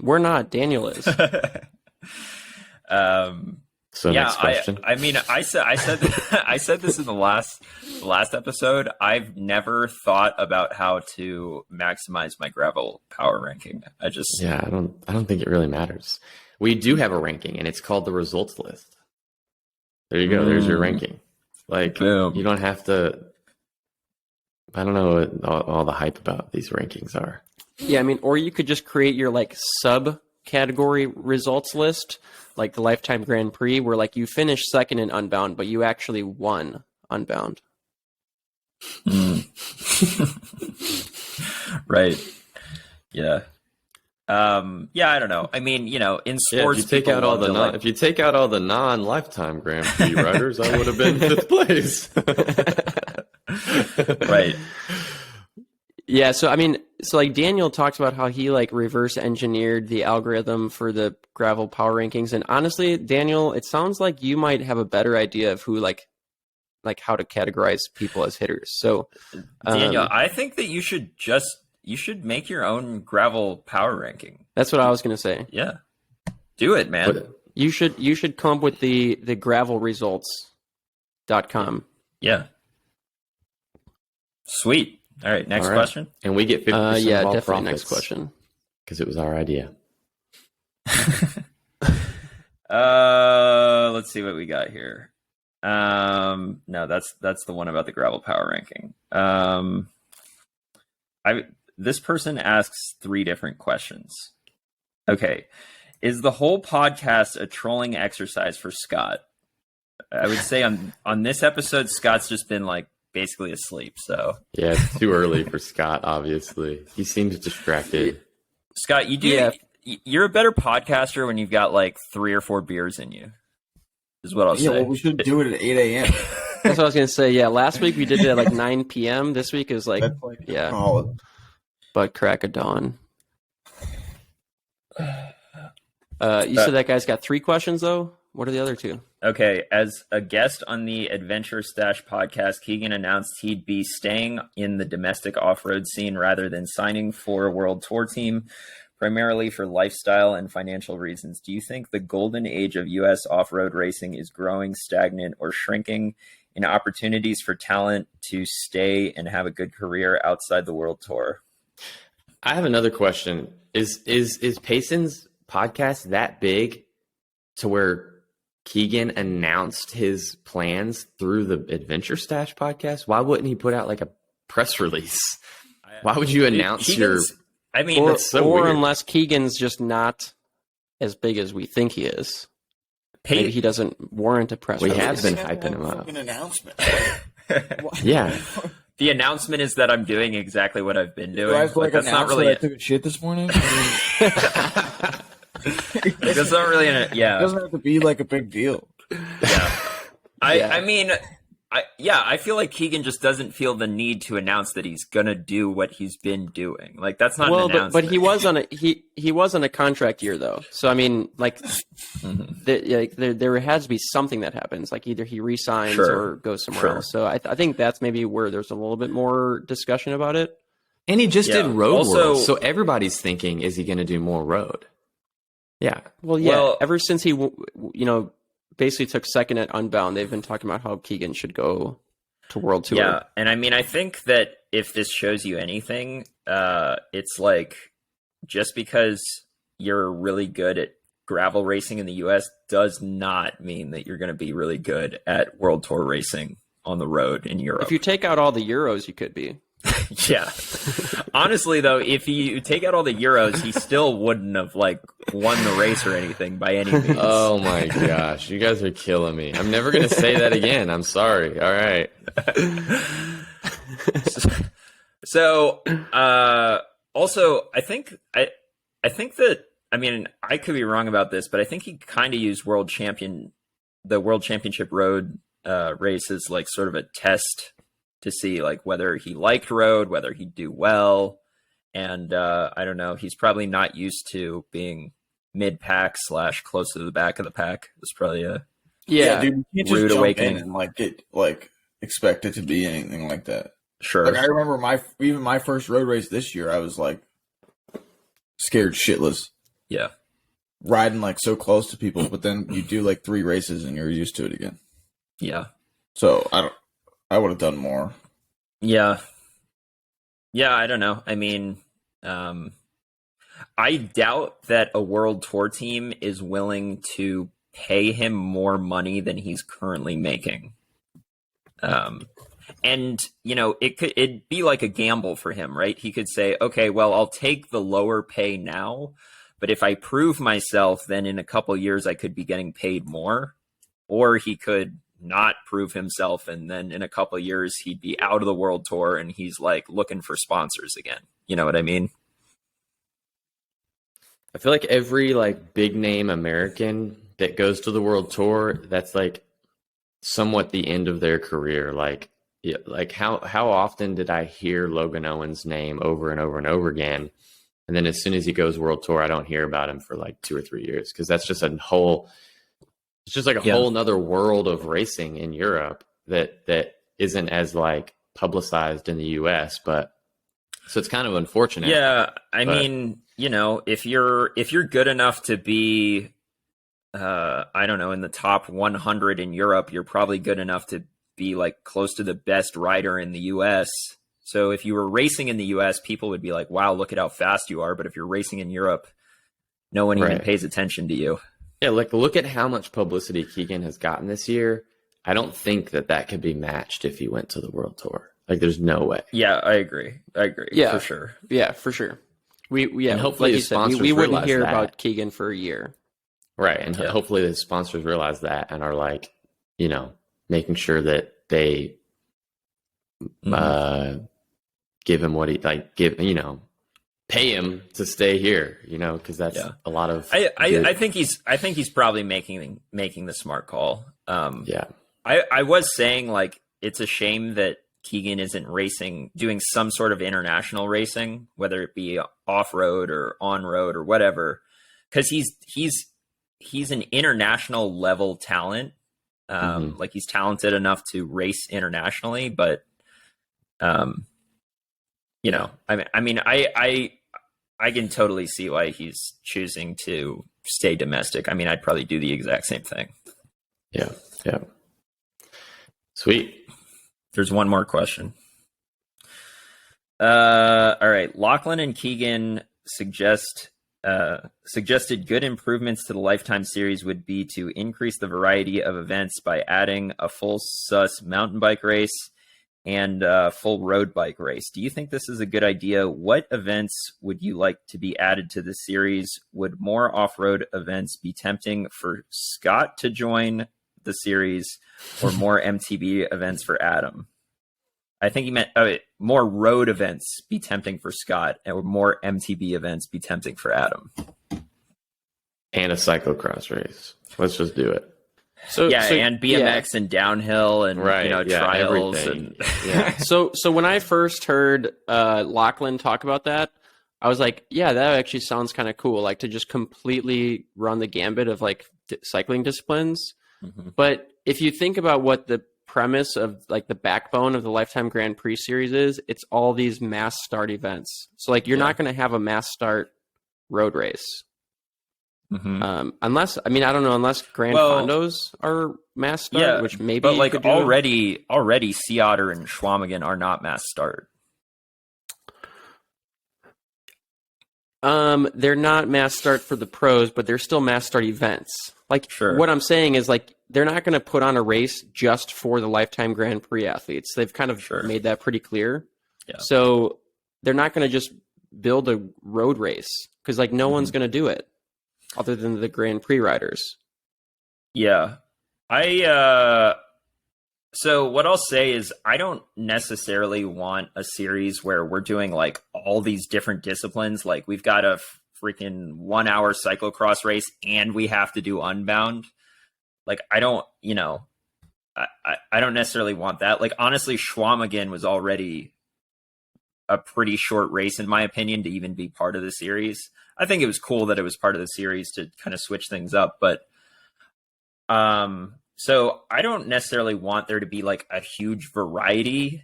We're not. Daniel is. So next question. I mean, I said this in the last episode. I've never thought about how to maximize my gravel power ranking. I don't think it really matters. We do have a ranking, and it's called the results list. There you go. There's your ranking. Like, boom. You don't have to. I don't know what all the hype about these rankings are. Yeah, I mean, or you could just create your like subcategory results list, like the Lifetime Grand Prix, where like you finish second in Unbound, but you actually won Unbound. Right. Yeah. Yeah, I don't know. I mean, in Yeah, sports, if you take people out all love the to, like, if you take out all the non-lifetime Grand Prix riders, I would have been fifth place. right. Yeah, so I mean, so like Daniel talks about how he like reverse engineered the algorithm for the gravel power rankings, and honestly, Daniel, it sounds like you might have a better idea of who like how to categorize people as hitters. So, Daniel, I think that you should make your own gravel power ranking. that's what I was gonna say. Yeah, do it, man. But- You should come up with the gravelresults.com. Yeah. Sweet. All right, next All right. question. And we get 50% Yeah, of all definitely. profits Next question. because it was our idea. Let's see what we got here. No, that's the one about the gravel power ranking. This person asks 3 different questions. Okay. Is the whole podcast a trolling exercise for Scott? I would say on this episode, Scott's just been like basically asleep. So Yeah, it's too early for Scott, obviously. He seems distracted. Scott, you're a better podcaster when you've got like 3 or 4 beers in you, is what I'll Yeah, say. well, we should do it at 8 a.m. That's what I was gonna say. Yeah, last week we did it at like 9 p.m. This week is like That's like yeah, solid. butt crack of dawn. You said that guy's got 3 questions though. What are the other 2? Okay, as a guest on the Adventure Stash podcast, Keegan announced he'd be staying in the domestic off-road scene rather than signing for a world tour team, primarily for lifestyle and financial reasons. Do you think the golden age of U.S. off-road racing is growing, stagnant, or shrinking in opportunities for talent to stay and have a good career outside the world tour? I have another question. Is Payson's podcast that big to where Keegan announced his plans through the Adventure Stash podcast? Why wouldn't he put out like a press release? Why would you announce your... I mean, Or, that's so or weird. unless Keegan's just not as big as we think he is. Maybe he doesn't warrant a press We release. have been hyping him up. An announcement. Yeah. the announcement is that I'm doing exactly what I've been Do doing. I have to, But like, that's not announce really that I took a shit this morning? I that's not really mean, it doesn't have to be like a big deal. Yeah. I mean, I feel like Keegan just doesn't feel the need to announce that he's gonna do what he's been doing. Like that's not an announcement. but he was on he was on a contract year though. So I mean, like, there has to be something that happens. Like either he resigns Sure. or goes somewhere Sure. else. So I think that's maybe where there's a little bit more discussion about it. And he just Yeah. did Road Also- World, so everybody's thinking, is he going to do more road? Yeah. Well, yeah. Well- Ever since he basically took second at Unbound, they've been talking about how Keegan should go to World Tour. Yeah, and I mean, I think that if this shows you anything, it's like just because you're really good at gravel racing in the U.S. does not mean that you're going to be really good at World Tour racing on the road in Europe. If you take out all the Euros, you could be. Yeah. Honestly, though, if you take out all the Euros, he still wouldn't have like won the race or anything by any means. Oh my gosh, you guys are killing me. I'm never going to say that again. I'm sorry. All right. So, also, I think that, I mean, I could be wrong about this, but I think he kind of used the World Championship road race as like sort of a test to see like whether he liked road, whether he'd do well. And I don't know, he's probably not used to being mid-pack / close to the back of the pack. It's probably a Yeah. dude, you can't Rude just jump awakening. in and like get like expect it to be anything like that. sure. Like I remember my first road race this year, I was like scared shitless, Yeah. riding like so close to people. But then you do like 3 races and you're used to it again. Yeah. So I would have done more. Yeah. Yeah, I don't know. I mean, I doubt that a world tour team is willing to pay him more money than he's currently making. And, it'd be like a gamble for him, right? He could say, okay, well, I'll take the lower pay now, but if I prove myself, then in a couple years I could be getting paid more. Or he could not prove himself, and then in a couple of years he'd be out of the world tour and he's like looking for sponsors again. You know what I mean? I feel like every like big name American that goes to the World Tour, that's like somewhat the end of their career. Like, yeah, like how often did I hear Logan Owens' name over and over and over again? And then as soon as he goes World Tour, I don't hear about him for like 2 or 3 years, because that's just it's just like a whole nother world of racing in Europe that isn't as like publicized in the US, but so it's kind of unfortunate. Yeah, I mean, you know, if you're good enough to be I don't know, in the top 100 in Europe, you're probably good enough to be like close to the best rider in the US. So if you were racing in the US, people would be like, wow, look at how fast you are. But if you're racing in Europe, no one even pays attention to you. Yeah, like look at how much publicity Keegan has gotten this year. I don't think that could be matched if he went to the World Tour. Like, there's no way. Yeah, I agree. Yeah, for sure. Yeah, for sure. And hopefully like his sponsors we wouldn't hear realize that. about Keegan for a year. Right, and hopefully the sponsors realize that and are like, you know, making sure that they give him what he pay him to stay here, you know, because that's a lot of. I think he's probably making the smart call. Yeah, I was saying, like, it's a shame that Keegan isn't doing some sort of international racing, whether it be off road or on road or whatever, because he's an international level talent. Like, he's talented enough to race internationally, but you know, I mean, I can totally see why he's choosing to stay domestic. I mean, I'd probably do the exact same thing. Yeah. Sweet. There's one more question. All right. Lachlan and Keegan suggested good improvements to the Lifetime Series would be to increase the variety of events by adding a full sus mountain bike race and a full road bike race. Do you think this is a good idea? What events would you like to be added to the series? Would more off-road events be tempting for Scott to join the series, or more MTB events for Adam? I think he meant more road events be tempting for Scott, or more MTB events be tempting for Adam. And a cyclocross race. Let's just do it. And BMX and downhill and trials everything. and So when I first heard Lachlan talk about that, I was like, yeah, that actually sounds kind of cool. Like, to just completely run the gambit of like cycling disciplines. Mm-hmm. But if you think about what the premise of like the backbone of the Lifetime Grand Prix series is, it's all these mass start events. So like, you're not going to have a mass start road race. Mm-hmm. Unless Grand Fondos are mass start, which maybe. But like already Sea Otter and Schwamigan are not mass start. They're not mass start for the pros, but they're still mass start events. Like, what I'm saying is, like, they're not going to put on a race just for the Lifetime Grand Prix athletes. They've kind of made that pretty clear. Yeah. So they're not going to just build a road race, because like no one's going to do it other than the Grand Prix riders. Yeah. So what I'll say is, I don't necessarily want a series where we're doing like all these different disciplines. Like, we've got a freaking 1 hour cyclocross race and we have to do Unbound. Like, I don't necessarily want that. Like, honestly, Schwamigan was already a pretty short race, in my opinion, to even be part of the series. I think it was cool that it was part of the series to kind of switch things up, but so I don't necessarily want there to be like a huge variety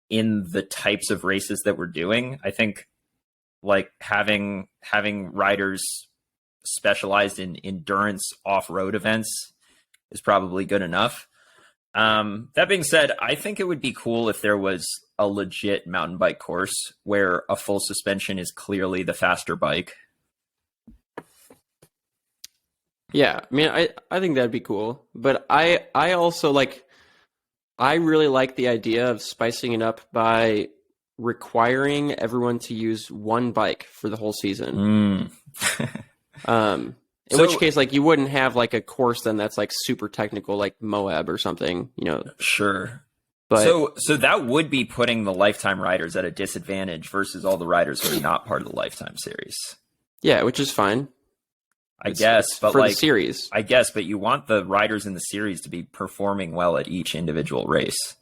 in the types of races that we're doing. I think like having riders specialized in endurance off-road events is probably good enough. That being said, I think it would be cool if there was a legit mountain bike course where a full suspension is clearly the faster bike. Yeah, I mean, I think that'd be cool. But I also I really like the idea of spicing it up by requiring everyone to use one bike for the whole season. In which case, like, you wouldn't have like a course then that's like super technical, like Moab or something, you know. Sure. But so that would be putting the Lifetime riders at a disadvantage versus all the riders who are not part of the Lifetime series. Yeah, which is fine. I guess, but for like the series. I guess, but you want the riders in the series to be performing well at each individual race.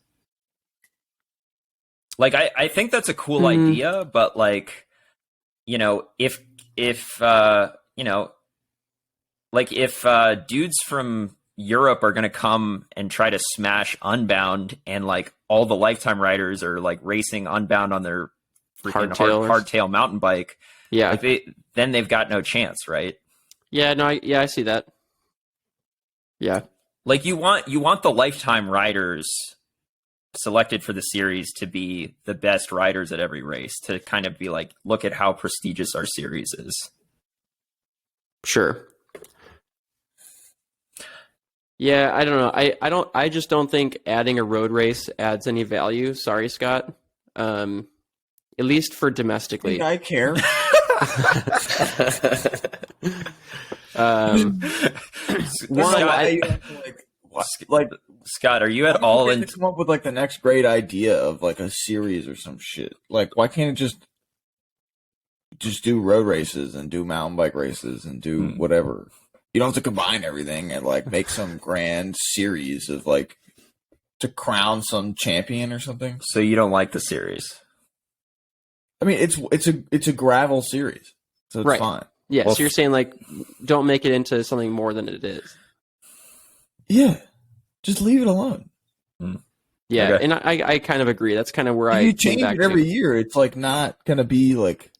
Like I think that's a cool idea, but like, you know, if you know, like if dudes from Europe are going to come and try to smash Unbound, and like all the Lifetime riders are like racing Unbound on their freaking hardtail mountain bike, yeah, like then they've got no chance, right? Yeah, no, I see that. Yeah, like you want the Lifetime riders selected for the series to be the best riders at every race, to kind of be like, look at how prestigious our series is. Sure. Yeah, I don't know. I just don't think adding a road race adds any value. Sorry, Scott. At least for domestically. I care. Scott, are you at all in come up with like the next great idea of like a series or some shit? Like, why can't it just do road races and do mountain bike races and do whatever? You don't have to combine everything and like make some grand series of like to crown some champion or something. So you don't like the series? I mean, it's a gravel series, so it's fine. Yeah, so you're saying like don't make it into something more than it is. Yeah, just leave it alone. Yeah, okay. And I kind of agree. That's kind of where you change it every year. It's like not gonna be like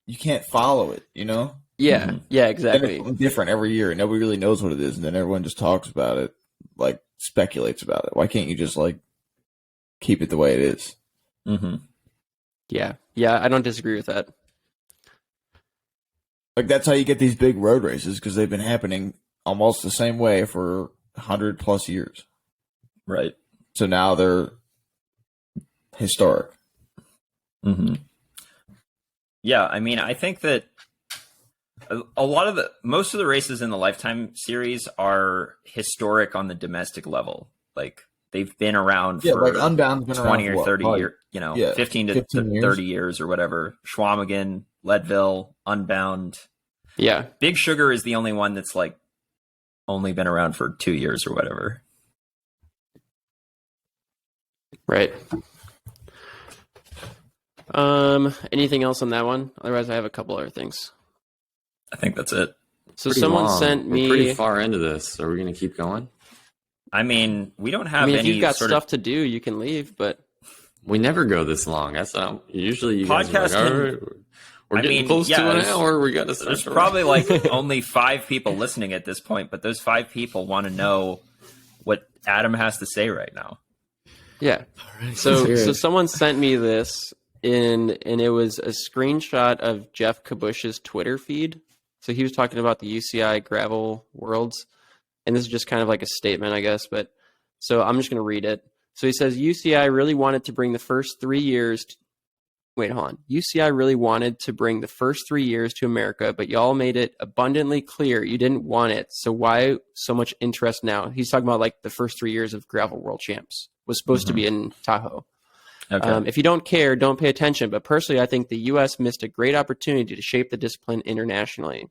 you can't follow it, you know? Yeah, yeah, exactly. It's different every year. Nobody really knows what it is, and then everyone just talks about it, like speculates about it. Why can't you just like keep it the way it is? Mm-hmm. Yeah, I don't disagree with that. Like that's how you get these big road races, because they've been happening almost the same way for 100+ years. Right. So now they're historic. Mm-hmm. Yeah, I mean, I think that most of the races in the Lifetime series are historic on the domestic level. Like they've been around for like Unbound's been 20 around or 30 years, 15 to 30 years or whatever. Schwamigan, Leadville, Unbound. Yeah. Big Sugar is the only one that's like only been around for 2 years or whatever. Right. Anything else on that one? Otherwise, I have a couple other things. I think that's it. So pretty someone long. sent me. We're pretty far into this. Are we going to keep going? I mean, we don't have if any. You've got stuff to do, you can leave. But we never go this long. That's usually you podcast. Guys are like, all right, we're getting close to an hour. We got to. There's probably like only 5 people listening at this point, but those 5 people want to know what Adam has to say right now. Yeah. Right, so someone sent me this and it was a screenshot of Jeff Kabush's Twitter feed. So he was talking about the UCI Gravel Worlds, and this is just kind of like a statement, I guess. But so I'm just going to read it. So he says UCI really wanted to bring the first 3 years. UCI really wanted to bring the first 3 years to America, but y'all made it abundantly clear you didn't want it. So why so much interest now? He's talking about like the first 3 years of Gravel World Champs was supposed to be in Tahoe. Okay. If you don't care, don't pay attention. But personally, I think the U.S. missed a great opportunity to shape the discipline internationally.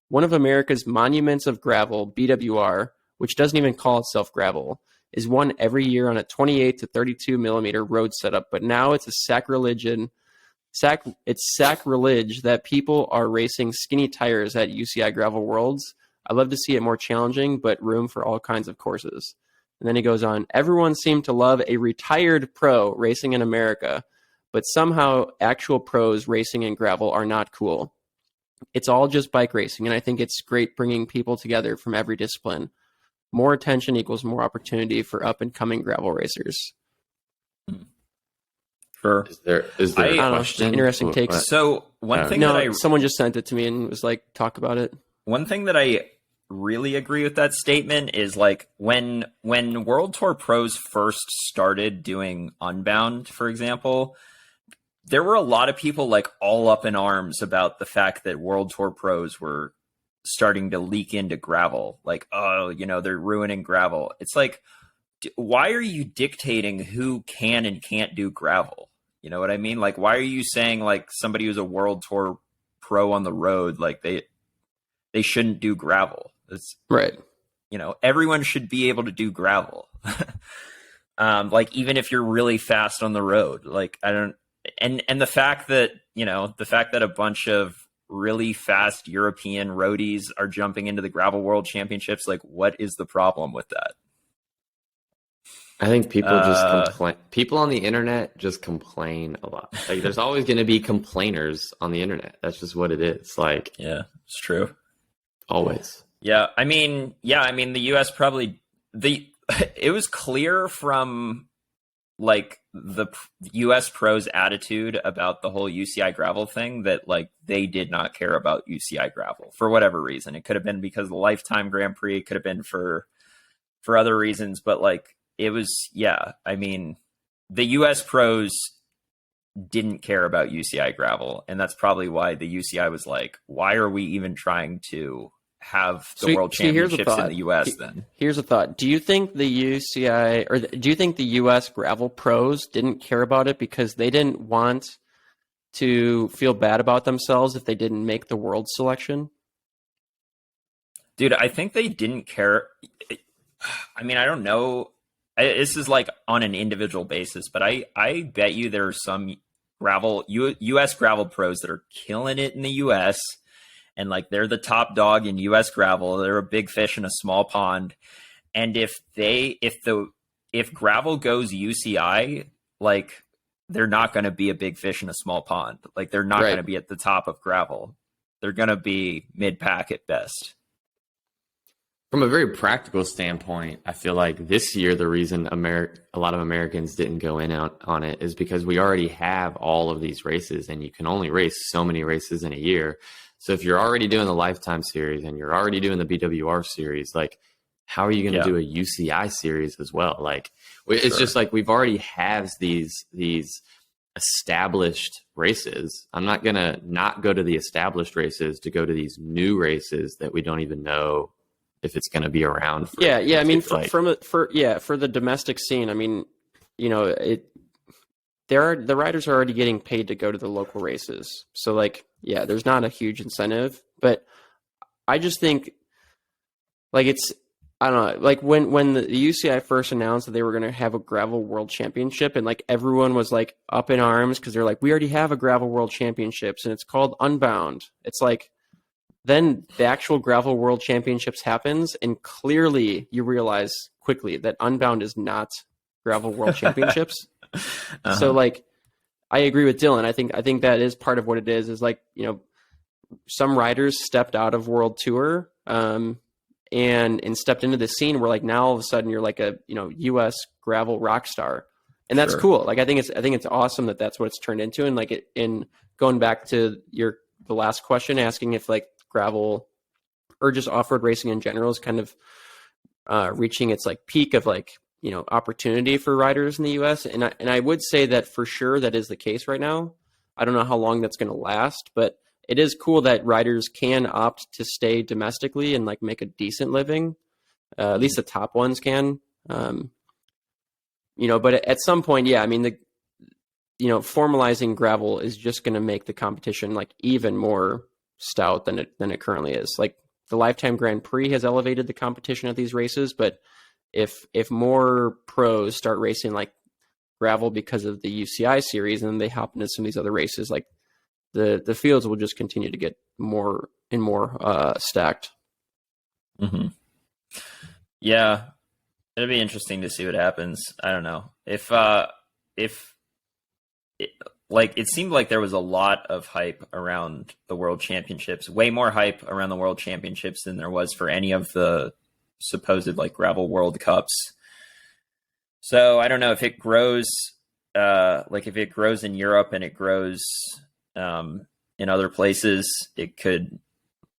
One of America's monuments of gravel, BWR, which doesn't even call itself gravel, is won every year on a 28 to 32 millimeter road setup. But now it's a sacrilege that people are racing skinny tires at UCI Gravel Worlds. I love to see it more challenging, but room for all kinds of courses. And then he goes on, everyone seemed to love a retired pro racing in America, but somehow actual pros racing in gravel are not cool. It's all just bike racing, and I think it's great bringing people together from every discipline. More attention equals more opportunity for up-and-coming gravel racers. Sure. Is there a question? Interesting takes. So one thing someone just sent it to me and was like, talk about it. One thing that I really agree with that statement is like when World Tour pros first started doing Unbound, for example, there were a lot of people like all up in arms about the fact that World Tour pros were starting to leak into gravel. Like, oh, they're ruining gravel. It's like, why are you dictating who can and can't do gravel? You know what I mean? Like, why are you saying like somebody who's a World Tour pro on the road, like they shouldn't do gravel. It's Right. Everyone should be able to do gravel. Like even if you're really fast on the road, like I don't, and the fact that a bunch of really fast European roadies are jumping into the Gravel World Championships, like what is the problem with that? I think people just complain. People on the internet just complain a lot. Like there's always going to be complainers on the internet. That's just what it is. Like, yeah, it's true. Always. Yeah. I mean, the US probably it was clear from like the US pros attitude about the whole UCI gravel thing that like they did not care about UCI gravel for whatever reason. It could have been because of the Lifetime Grand Prix. It could have been for other reasons, but like it was, I mean, the US pros didn't care about UCI gravel. And that's probably why the UCI was like, why are we even trying to have the world championships in the US then? Here's a thought. Do you think the UCI or do you think the US gravel pros didn't care about it because they didn't want to feel bad about themselves if they didn't make the world selection? Dude, I think they didn't care. I mean, I don't know. This is like on an individual basis, but I bet you there are some US gravel pros that are killing it in the US. And like they're the top dog in US gravel. They're a big fish in a small pond. And if gravel goes UCI, like they're not going to be a big fish in a small pond. Like they're not going to be at the top of gravel. They're going to be mid-pack at best. From a very practical standpoint, I feel like this year the reason a lot of Americans didn't go in on it is because we already have all of these races, and you can only race so many races in a year. So if you're already doing the Lifetime Series and you're already doing the BWR Series, like how are you going to do a UCI Series as well? Like it's just like we've already have these established races. I'm not going to not go to the established races to go to these new races that we don't even know if it's going to be around. I mean, for the domestic scene, I mean, the riders are already getting paid to go to the local races. So like, there's not a huge incentive, but I just think like I don't know, like when the UCI first announced that they were going to have a Gravel World Championship and like everyone was like up in arms because they're like, we already have a Gravel World Championships and it's called Unbound. It's like, then the actual Gravel World Championships happens, and clearly you realize quickly that Unbound is not Gravel World Championships. So like, I agree with Dylan. I think that is part of what it is like, some riders stepped out of World Tour and stepped into the scene where like now all of a sudden you're like a US gravel rock star, and that's cool. Like I think it's awesome that that's what it's turned into. And like in going back to the last question, asking if like gravel or just off-road racing in general is kind of reaching its like peak of like opportunity for riders in the US, and I would say that for sure that is the case right now. I don't know how long that's going to last, but it is cool that riders can opt to stay domestically and like make a decent living. At least the top ones can. But at some point, I mean formalizing gravel is just going to make the competition like even more stout than it currently is. Like the Lifetime Grand Prix has elevated the competition at these races, but if more pros start racing like gravel because of the UCI series and then they hop into some of these other races, like the fields will just continue to get more and more stacked. Mm-hmm. Yeah, it'll be interesting to see what happens. I don't know it seemed like there was a lot of hype around the World Championships, way more hype around the World Championships than there was for any of the supposed like gravel World Cups. So I don't know if it grows, if it grows in Europe and it grows in other places, it could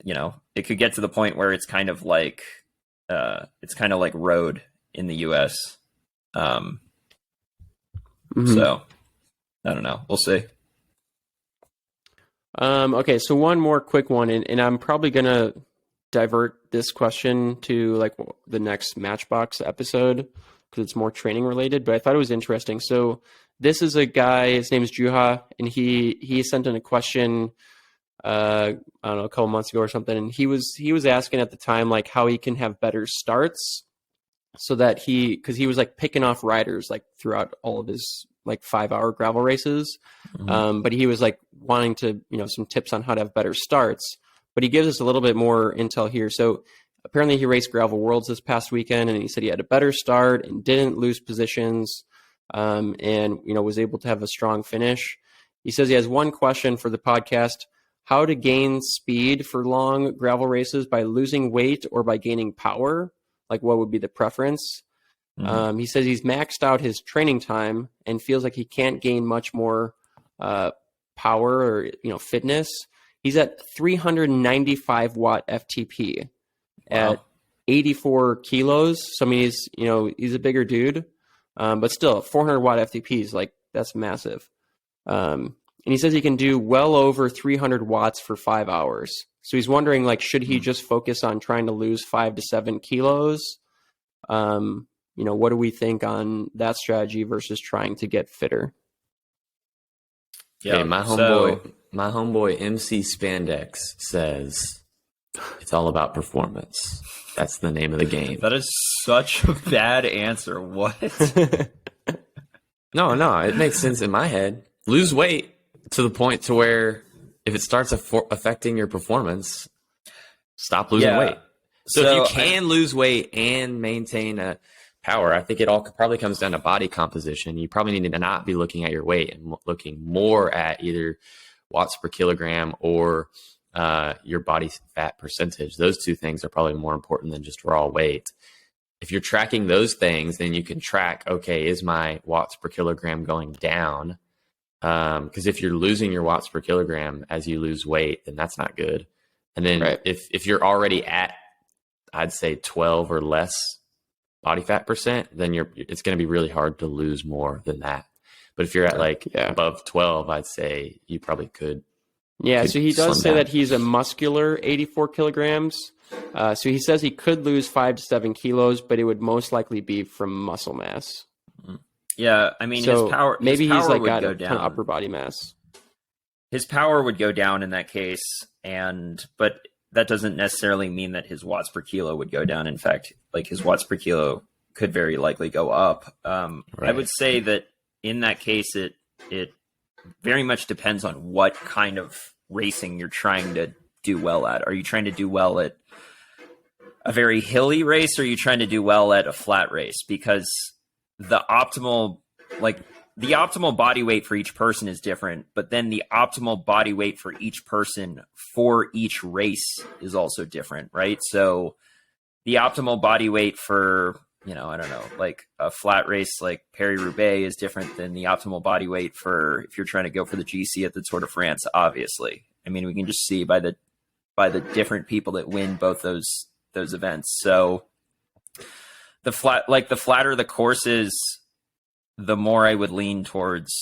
get to the point where it's kind of like road in the US. So I don't know. We'll see. Okay, so one more quick one, and I'm probably gonna divert this question to like the next Matchbox episode because it's more training related. But I thought it was interesting. So this is a guy. His name is Juha, and he sent in a question I don't know, a couple months ago or something, and he was asking at the time like how he can have better starts, so that because he was like picking off riders like throughout all of his like 5-hour gravel races, but he was like wanting to some tips on how to have better starts. But he gives us a little bit more intel here. So apparently he raced Gravel Worlds this past weekend, and he said he had a better start and didn't lose positions, and was able to have a strong finish. He says he has one question for the podcast: how to gain speed for long gravel races, by losing weight or by gaining power? Like, what would be the preference? He says he's maxed out his training time and feels like he can't gain much more power or fitness. He's at 395 watt FTP at 84 kilos. So I mean, he's a bigger dude, but still 400 watt FTP is like, that's massive. And he says he can do well over 300 watts for 5 hours. So he's wondering, like, should he just focus on trying to lose 5 to 7 kilos? What do we think on that strategy versus trying to get fitter? Yeah, okay, my homeboy MC Spandex says it's all about performance. That's the name of the game. That is such a bad answer. What? No, it makes sense in my head. Lose weight to the point to where if it starts affecting your performance, stop losing weight. So if you can lose weight and maintain a power, I think it all probably comes down to body composition. You probably need to not be looking at your weight and looking more at either watts per kilogram or your body fat percentage. Those two things are probably more important than just raw weight. If you're tracking those things, then you can track, okay, is my watts per kilogram going down? Because if you're losing your watts per kilogram as you lose weight, then that's not good. And then if you're already at, I'd say 12 or less body fat percent, then it's going to be really hard to lose more than that. But if you're at above 12, I'd say you probably could. Yeah, so he does say that he's a muscular 84 kilograms. So he says he could lose 5 to 7 kilos, but it would most likely be from muscle mass. Yeah, I mean, so his power. Maybe his he's power like got a down. ton of upper body mass. His power would go down in that case, but that doesn't necessarily mean that his watts per kilo would go down. In fact, like, his watts per kilo could very likely go up. I would say that in that case, it very much depends on what kind of racing you're trying to do well at. Are you trying to do well at a very hilly race, or are you trying to do well at a flat race? Because the optimal body weight for each person is different, but then the optimal body weight for each person for each race is also different, right? So the optimal body weight for, I don't know, like a flat race like Paris-Roubaix is different than the optimal body weight for if you're trying to go for the GC at the Tour de France, obviously. I mean, we can just see by the different people that win both those events. So the flatter the course is, the more I would lean towards,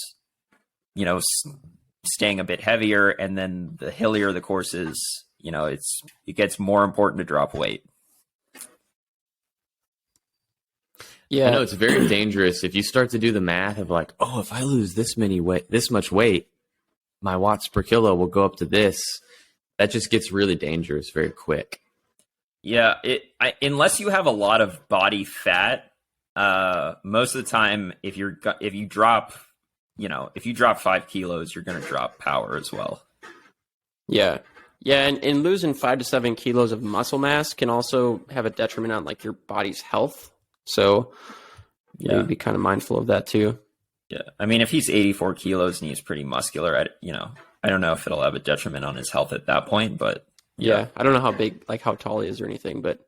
staying a bit heavier, and then the hillier the course is, it gets more important to drop weight. Yeah, I know it's very dangerous if you start to do the math of like, oh, if I lose this much weight, my watts per kilo will go up to this. That just gets really dangerous very quick. Yeah, unless you have a lot of body fat. Most of the time, if you drop 5 kilos, you're going to drop power as well. Yeah. And losing 5 to 7 kilos of muscle mass can also have a detriment on like your body's health. So you'd be kind of mindful of that too. Yeah. I mean, if he's 84 kilos and he's pretty muscular, I don't know if it'll have a detriment on his health at that point, but yeah, I don't know how big, like how tall he is or anything, but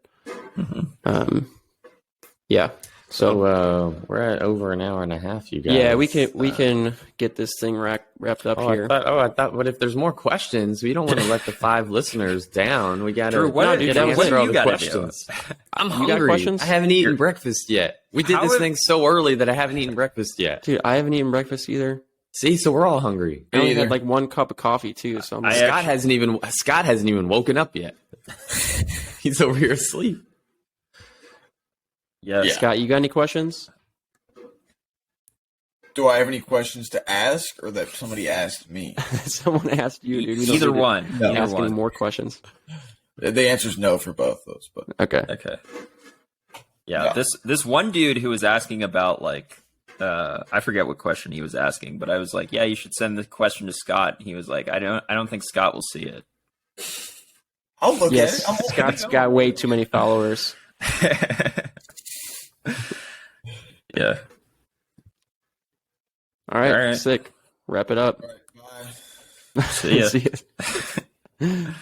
yeah. So we're at over an hour and a half, you guys. Yeah, we can get this thing wrapped up here. I thought, but if there's more questions, we don't want to let the 5 listeners down. We got to answer all the questions. I'm hungry. You got questions? I haven't eaten breakfast yet. We did this thing so early that I haven't eaten breakfast yet. Dude, I haven't eaten breakfast either. See, so we're all hungry. I only had like 1 cup of coffee too. So Scott hasn't even woken up yet. He's over here asleep. Yeah. Scott, you got any questions? Do I have any questions to ask, or that somebody asked me? Someone asked you, dude. We don't Either need to one. No. Either ask any one. more questions. The answer's no for both those, but Okay. Okay. Yeah, this one dude who was asking about like I forget what question he was asking, but I was like, yeah, you should send the question to Scott. He was like, I don't think Scott will see it. I'll look Yes, at it. Scott's got way too many followers. Yeah. All right, All right. sick. Wrap it up. Bye. See ya. See ya.